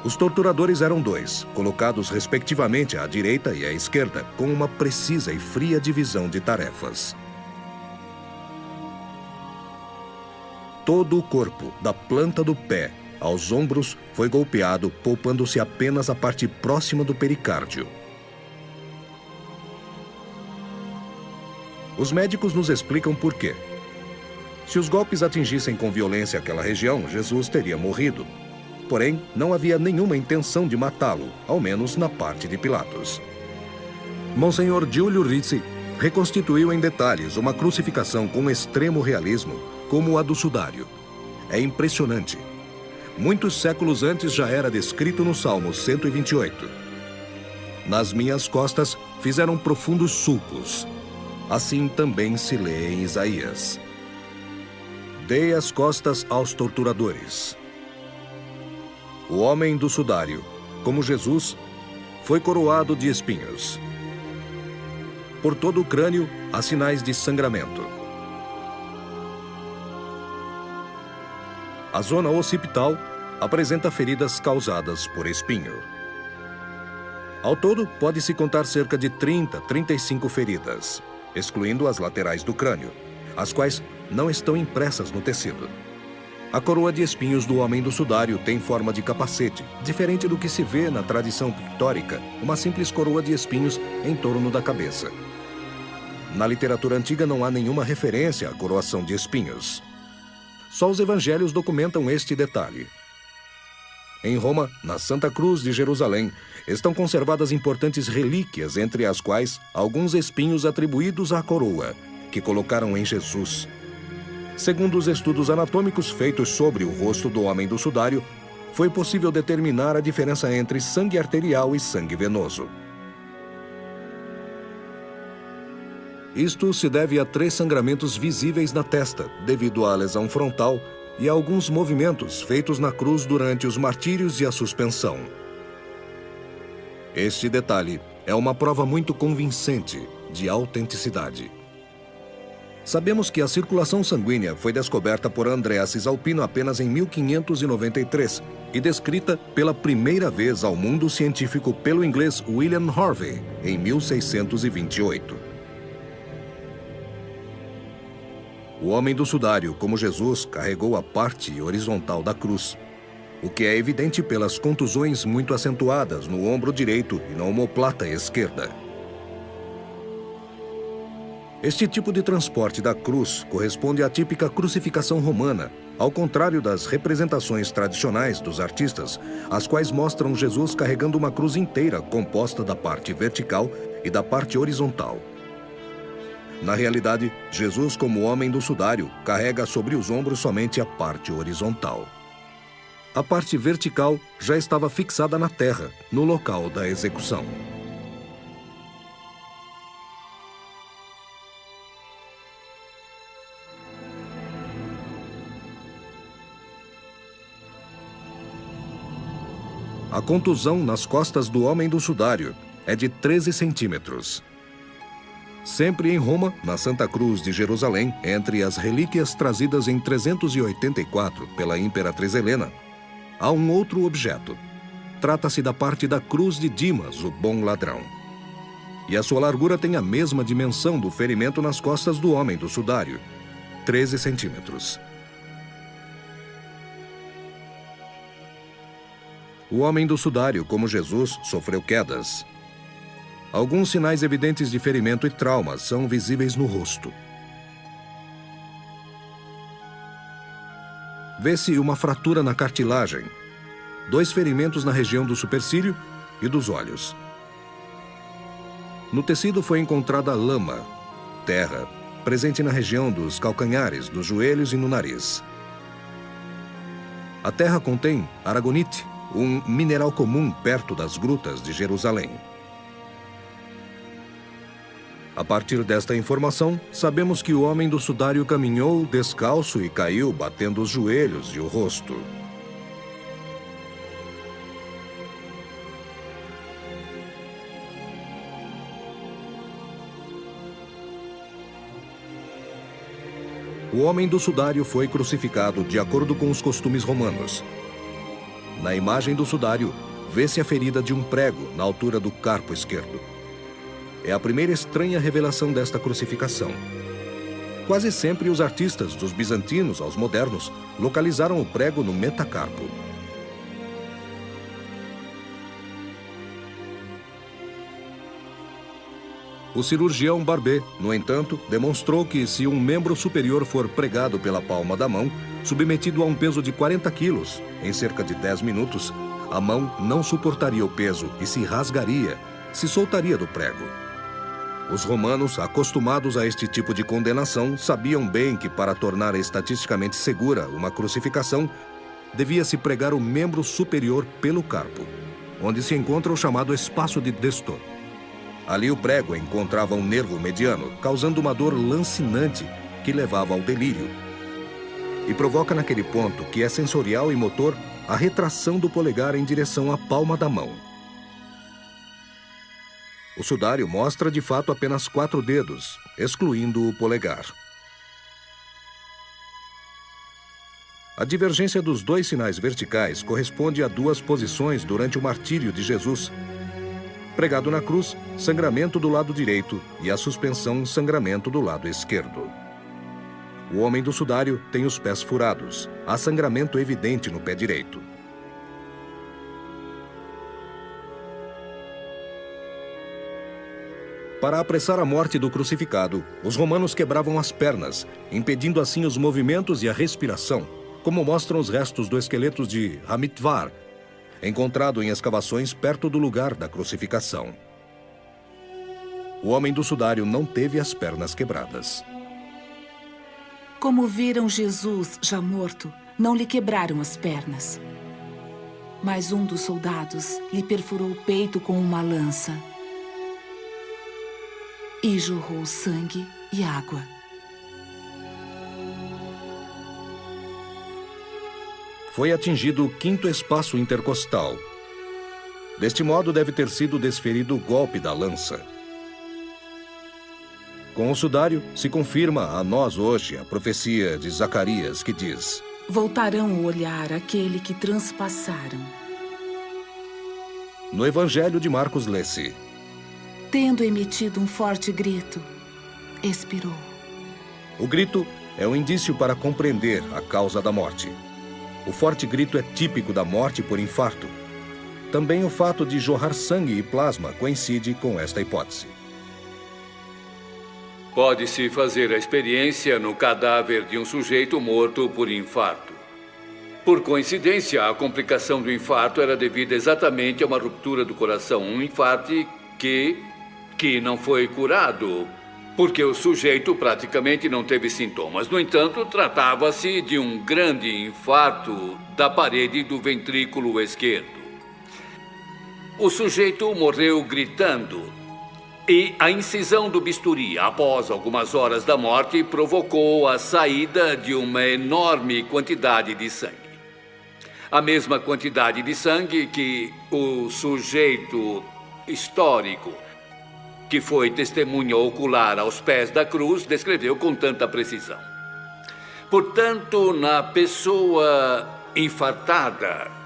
Os torturadores eram 2, colocados respectivamente à direita e à esquerda, com uma precisa e fria divisão de tarefas. Todo o corpo, da planta do pé aos ombros, foi golpeado, poupando-se apenas a parte próxima do pericárdio. Os médicos nos explicam por quê. Se os golpes atingissem com violência aquela região, Jesus teria morrido. Porém, não havia nenhuma intenção de matá-lo, ao menos na parte de Pilatos. Monsenhor Giulio Rizzi reconstituiu em detalhes uma crucificação com extremo realismo, como a do sudário. É impressionante. Muitos séculos antes já era descrito no Salmo 128. Nas minhas costas fizeram profundos sulcos. Assim também se lê em Isaías. Dei as costas aos torturadores. O homem do sudário, como Jesus, foi coroado de espinhos. Por todo o crânio há sinais de sangramento. A zona occipital apresenta feridas causadas por espinho. Ao todo, pode-se contar cerca de 35 feridas, excluindo as laterais do crânio, as quais não estão impressas no tecido. A coroa de espinhos do homem do sudário tem forma de capacete, diferente do que se vê na tradição pictórica, uma simples coroa de espinhos em torno da cabeça. Na literatura antiga não há nenhuma referência à coroação de espinhos. Só os evangelhos documentam este detalhe. Em Roma, na Santa Cruz de Jerusalém, estão conservadas importantes relíquias, entre as quais alguns espinhos atribuídos à coroa, que colocaram em Jesus. Segundo os estudos anatômicos feitos sobre o rosto do homem do sudário, foi possível determinar a diferença entre sangue arterial e sangue venoso. Isto se deve a 3 sangramentos visíveis na testa, devido à lesão frontal, e a alguns movimentos feitos na cruz durante os martírios e a suspensão. Este detalhe é uma prova muito convincente de autenticidade. Sabemos que a circulação sanguínea foi descoberta por Andrea Cisalpino apenas em 1593 e descrita pela primeira vez ao mundo científico pelo inglês William Harvey, em 1628. O homem do sudário, como Jesus, carregou a parte horizontal da cruz, o que é evidente pelas contusões muito acentuadas no ombro direito e na omoplata esquerda. Este tipo de transporte da cruz corresponde à típica crucificação romana, ao contrário das representações tradicionais dos artistas, as quais mostram Jesus carregando uma cruz inteira composta da parte vertical e da parte horizontal. Na realidade, Jesus, como homem do sudário, carrega sobre os ombros somente a parte horizontal. A parte vertical já estava fixada na terra, no local da execução. A contusão nas costas do homem do sudário é de 13 centímetros. Sempre em Roma, na Santa Cruz de Jerusalém, entre as relíquias trazidas em 384 pela Imperatriz Helena, há um outro objeto. Trata-se da parte da cruz de Dimas, o bom ladrão. E a sua largura tem a mesma dimensão do ferimento nas costas do homem do sudário, 13 centímetros. O homem do sudário, como Jesus, sofreu quedas. Alguns sinais evidentes de ferimento e trauma são visíveis no rosto. Vê-se uma fratura na cartilagem, 2 ferimentos na região do supercílio e dos olhos. No tecido foi encontrada lama, terra, presente na região dos calcanhares, dos joelhos e no nariz. A terra contém aragonite, um mineral comum perto das grutas de Jerusalém. A partir desta informação, sabemos que o homem do sudário caminhou descalço e caiu batendo os joelhos e o rosto. O homem do sudário foi crucificado de acordo com os costumes romanos. Na imagem do sudário, vê-se a ferida de um prego na altura do carpo esquerdo. É a primeira estranha revelação desta crucificação. Quase sempre os artistas, dos bizantinos aos modernos, localizaram o prego no metacarpo. O cirurgião Barbet, no entanto, demonstrou que se um membro superior for pregado pela palma da mão, submetido a um peso de 40 quilos, em cerca de 10 minutos, a mão não suportaria o peso e se rasgaria, se soltaria do prego. Os romanos, acostumados a este tipo de condenação, sabiam bem que para tornar estatisticamente segura uma crucificação, devia-se pregar o membro superior pelo carpo, onde se encontra o chamado espaço de Destot. Ali o prego encontrava um nervo mediano, causando uma dor lancinante que levava ao delírio. E provoca naquele ponto, que é sensorial e motor, a retração do polegar em direção à palma da mão. O sudário mostra de fato apenas 4 dedos, excluindo o polegar. A divergência dos 2 sinais verticais corresponde a 2 posições durante o martírio de Jesus. Pregado na cruz, sangramento do lado direito, e a suspensão, sangramento do lado esquerdo. O homem do sudário tem os pés furados. Há sangramento evidente no pé direito. Para apressar a morte do crucificado, os romanos quebravam as pernas, impedindo assim os movimentos e a respiração, como mostram os restos do esqueleto de Hamitvar, encontrado em escavações perto do lugar da crucificação. O homem do sudário não teve as pernas quebradas. Como viram Jesus já morto, não lhe quebraram as pernas. Mas um dos soldados lhe perfurou o peito com uma lança e jorrou sangue e água. Foi atingido o 5º espaço intercostal. Deste modo, deve ter sido desferido o golpe da lança. Com o sudário, se confirma a nós hoje a profecia de Zacarias, que diz: Voltarão o olhar àquele que transpassaram. No Evangelho de Marcos lê-se: Tendo emitido um forte grito, expirou. O grito é um indício para compreender a causa da morte. O forte grito é típico da morte por infarto. Também o fato de jorrar sangue e plasma coincide com esta hipótese. Pode-se fazer a experiência no cadáver de um sujeito morto por infarto. Por coincidência, a complicação do infarto era devida exatamente a uma ruptura do coração, um infarto que não foi curado, porque o sujeito praticamente não teve sintomas. No entanto, tratava-se de um grande infarto da parede do ventrículo esquerdo. O sujeito morreu gritando. E a incisão do bisturi, após algumas horas da morte, provocou a saída de uma enorme quantidade de sangue. A mesma quantidade de sangue que o sujeito histórico, que foi testemunha ocular aos pés da cruz, descreveu com tanta precisão. Portanto, na pessoa infartada,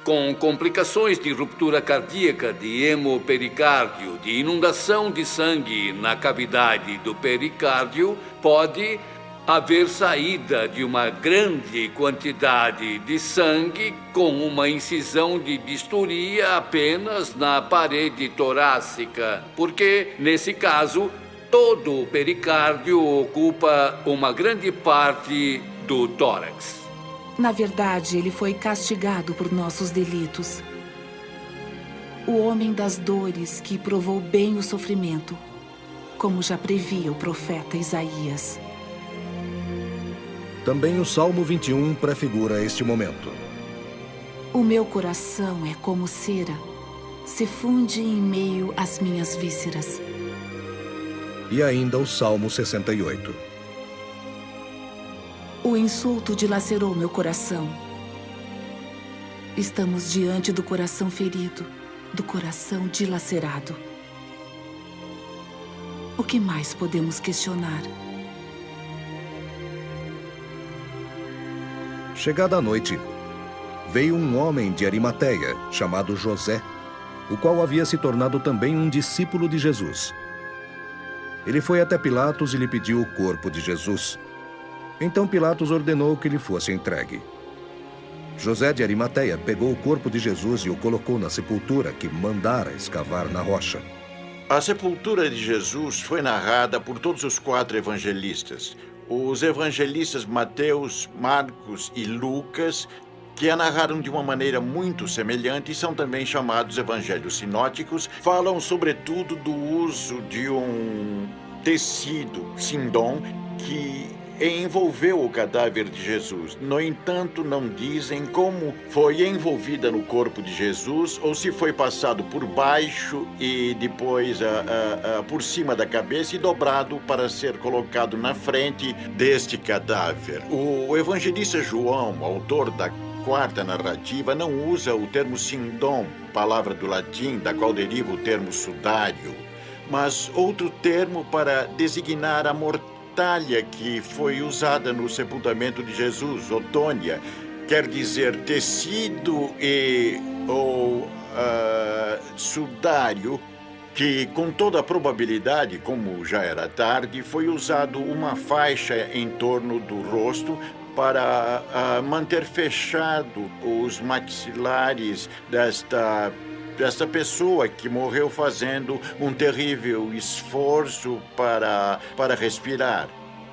com complicações de ruptura cardíaca, de hemopericárdio, de inundação de sangue na cavidade do pericárdio, pode haver saída de uma grande quantidade de sangue com uma incisão de bisturi apenas na parede torácica, porque, nesse caso, todo o pericárdio ocupa uma grande parte do tórax. Na verdade, ele foi castigado por nossos delitos. O homem das dores que provou bem o sofrimento, como já previa o profeta Isaías. Também o Salmo 21 prefigura este momento. O meu coração é como cera, se funde em meio às minhas vísceras. E ainda o Salmo 68. O insulto dilacerou meu coração. Estamos diante do coração ferido, do coração dilacerado. O que mais podemos questionar? Chegada a noite, veio um homem de Arimateia, chamado José, o qual havia se tornado também um discípulo de Jesus. Ele foi até Pilatos e lhe pediu o corpo de Jesus. Então Pilatos ordenou que lhe fosse entregue. José de Arimateia pegou o corpo de Jesus e o colocou na sepultura que mandara escavar na rocha. A sepultura de Jesus foi narrada por todos os 4 evangelistas. Os evangelistas Mateus, Marcos e Lucas, que a narraram de uma maneira muito semelhante e são também chamados evangelhos sinóticos, falam sobretudo do uso de um tecido, sindom, que envolveu o cadáver de Jesus. No entanto, não dizem como foi envolvida no corpo de Jesus ou se foi passado por baixo e depois por cima da cabeça e dobrado para ser colocado na frente deste cadáver. O evangelista João, autor da 4ª narrativa, não usa o termo sindom, palavra do latim da qual deriva o termo sudário. mas outro termo para designar a mortalha que foi usada no sepultamento de Jesus, otônia, quer dizer tecido ou sudário, que com toda a probabilidade, como já era tarde, foi usado uma faixa em torno do rosto para manter fechado os maxilares desta pessoa que morreu fazendo um terrível esforço para respirar.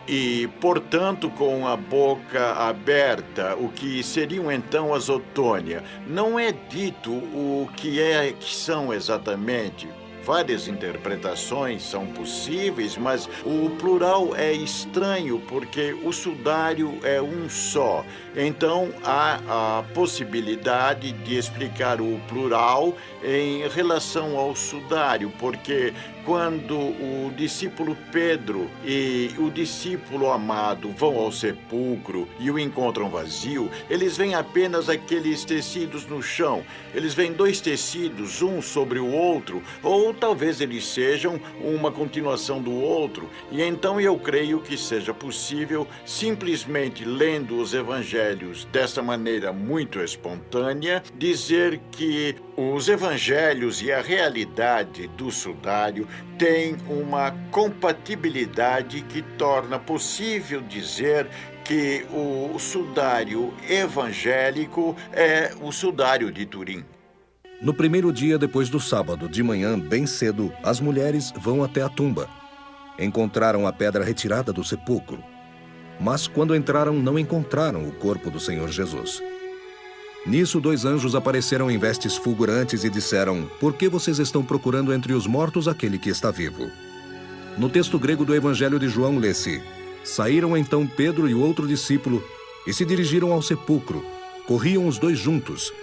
E, portanto, com a boca aberta, o que seriam então as otônia. Não é dito o que são exatamente. Várias interpretações são possíveis, mas o plural é estranho porque o sudário é um só. Então, há a possibilidade de explicar o plural em relação ao sudário, porque quando o discípulo Pedro e o discípulo amado vão ao sepulcro e o encontram vazio, eles veem apenas aqueles tecidos no chão. Eles veem dois tecidos, um sobre o outro, ou talvez eles sejam uma continuação do outro. E então eu creio que seja possível, simplesmente lendo os evangelhos dessa maneira muito espontânea, dizer que os evangelhos e a realidade do sudário têm uma compatibilidade que torna possível dizer que o sudário evangélico é o sudário de Turim. No primeiro dia depois do sábado, de manhã, bem cedo, as mulheres vão até a tumba. Encontraram a pedra retirada do sepulcro. Mas quando entraram, não encontraram o corpo do Senhor Jesus. Nisso, 2 anjos apareceram em vestes fulgurantes e disseram: "Por que vocês estão procurando entre os mortos aquele que está vivo?" No texto grego do Evangelho de João, lê-se: "Saíram então Pedro e o outro discípulo e se dirigiram ao sepulcro. Corriam os 2 juntos.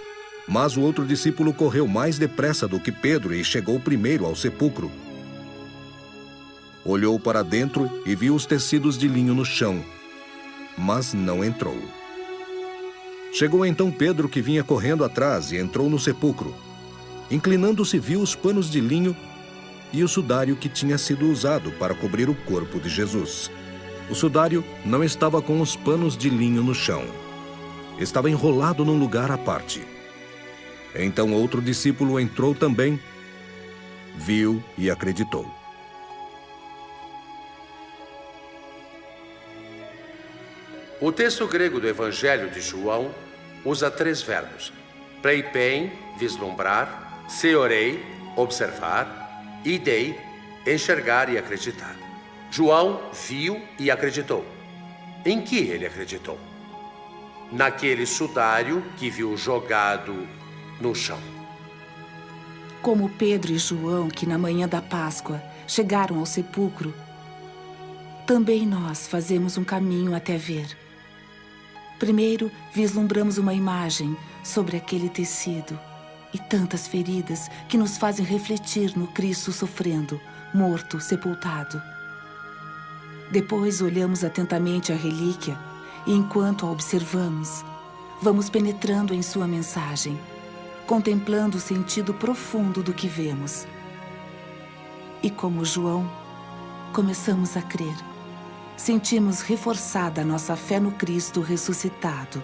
Mas o outro discípulo correu mais depressa do que Pedro e chegou primeiro ao sepulcro. Olhou para dentro e viu os tecidos de linho no chão, mas não entrou. Chegou então Pedro, que vinha correndo atrás, e entrou no sepulcro. Inclinando-se, viu os panos de linho e o sudário que tinha sido usado para cobrir o corpo de Jesus. O sudário não estava com os panos de linho no chão. Estava enrolado num lugar à parte. Então outro discípulo entrou também, viu e acreditou. O texto grego do Evangelho de João usa 3 verbos: pleipen, vislumbrar; seorei, observar; idei, enxergar e acreditar. João viu e acreditou. Em que ele acreditou? Naquele sudário que viu jogado no chão. Como Pedro e João, que na manhã da Páscoa chegaram ao sepulcro, também nós fazemos um caminho até ver. Primeiro, vislumbramos uma imagem sobre aquele tecido e tantas feridas que nos fazem refletir no Cristo sofrendo, morto, sepultado. Depois, olhamos atentamente a relíquia e, enquanto a observamos, vamos penetrando em sua mensagem, contemplando o sentido profundo do que vemos. E como João, começamos a crer. Sentimos reforçada a nossa fé no Cristo ressuscitado.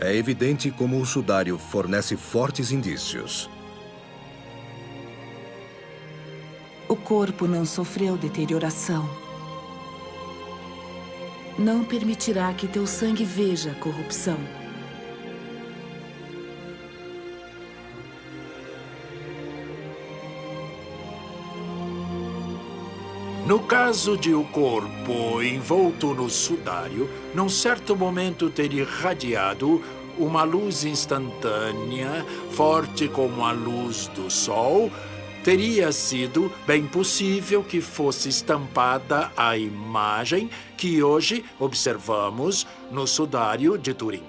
É evidente como o sudário fornece fortes indícios. O corpo não sofreu deterioração. Não permitirá que teu sangue veja a corrupção. No caso de o corpo envolto no sudário, num certo momento ter irradiado uma luz instantânea, forte como a luz do sol, teria sido bem possível que fosse estampada a imagem que hoje observamos no sudário de Turim.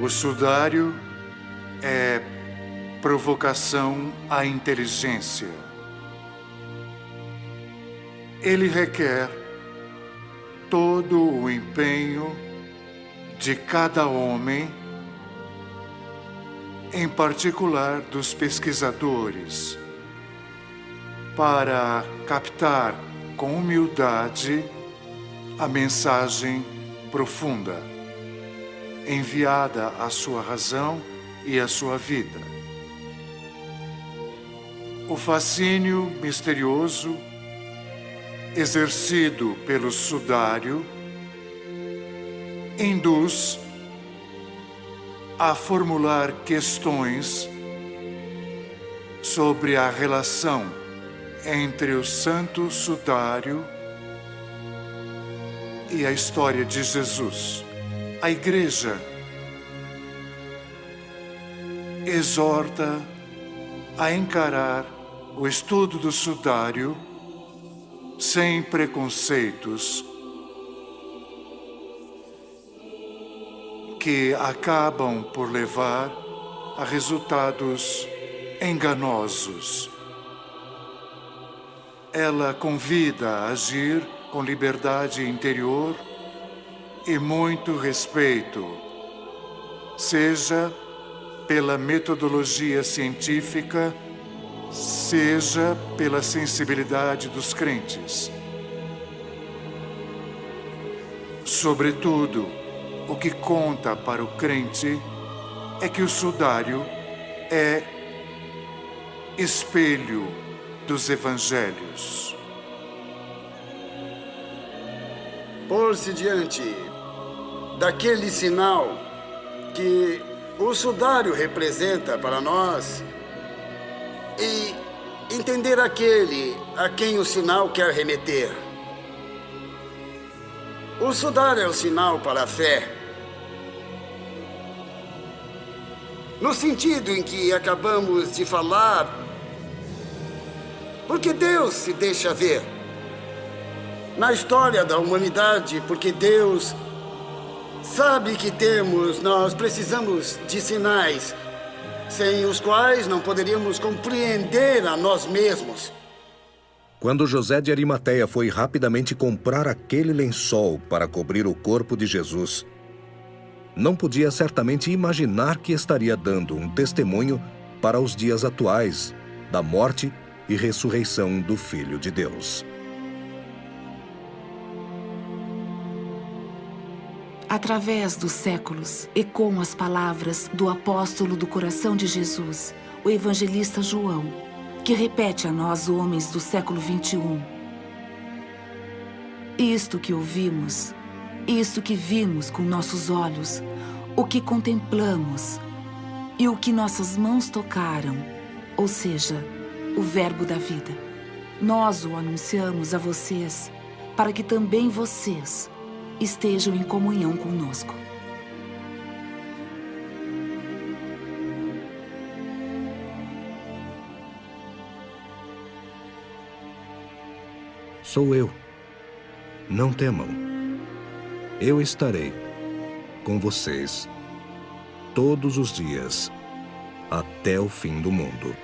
O sudário é provocação à inteligência. Ele requer todo o empenho de cada homem, em particular dos pesquisadores, para captar com humildade a mensagem profunda, enviada à sua razão e à sua vida. O fascínio misterioso exercido pelo sudário induz a formular questões sobre a relação entre o Santo Sudário e a história de Jesus. A Igreja exorta a encarar o estudo do sudário sem preconceitos que acabam por levar a resultados enganosos. Ela convida a agir com liberdade interior e muito respeito, seja pela metodologia científica, seja pela sensibilidade dos crentes. Sobretudo, o que conta para o crente é que o sudário é espelho dos evangelhos. Pôr-se diante daquele sinal que o sudário representa para nós e entender aquele a quem o sinal quer remeter. O sudário é o sinal para a fé, no sentido em que acabamos de falar, porque Deus se deixa ver na história da humanidade, porque Deus sabe que nós precisamos de sinais sem os quais não poderíamos compreender a nós mesmos. Quando José de Arimateia foi rapidamente comprar aquele lençol para cobrir o corpo de Jesus, não podia certamente imaginar que estaria dando um testemunho para os dias atuais da morte e ressurreição do Filho de Deus. Através dos séculos, ecoam as palavras do apóstolo do coração de Jesus, o evangelista João, que repete a nós, homens do século 21. Isto que ouvimos, isto que vimos com nossos olhos, o que contemplamos e o que nossas mãos tocaram, ou seja, o verbo da vida. Nós o anunciamos a vocês, para que também vocês estejam em comunhão conosco. Sou eu. Não temam. Eu estarei com vocês todos os dias, até o fim do mundo.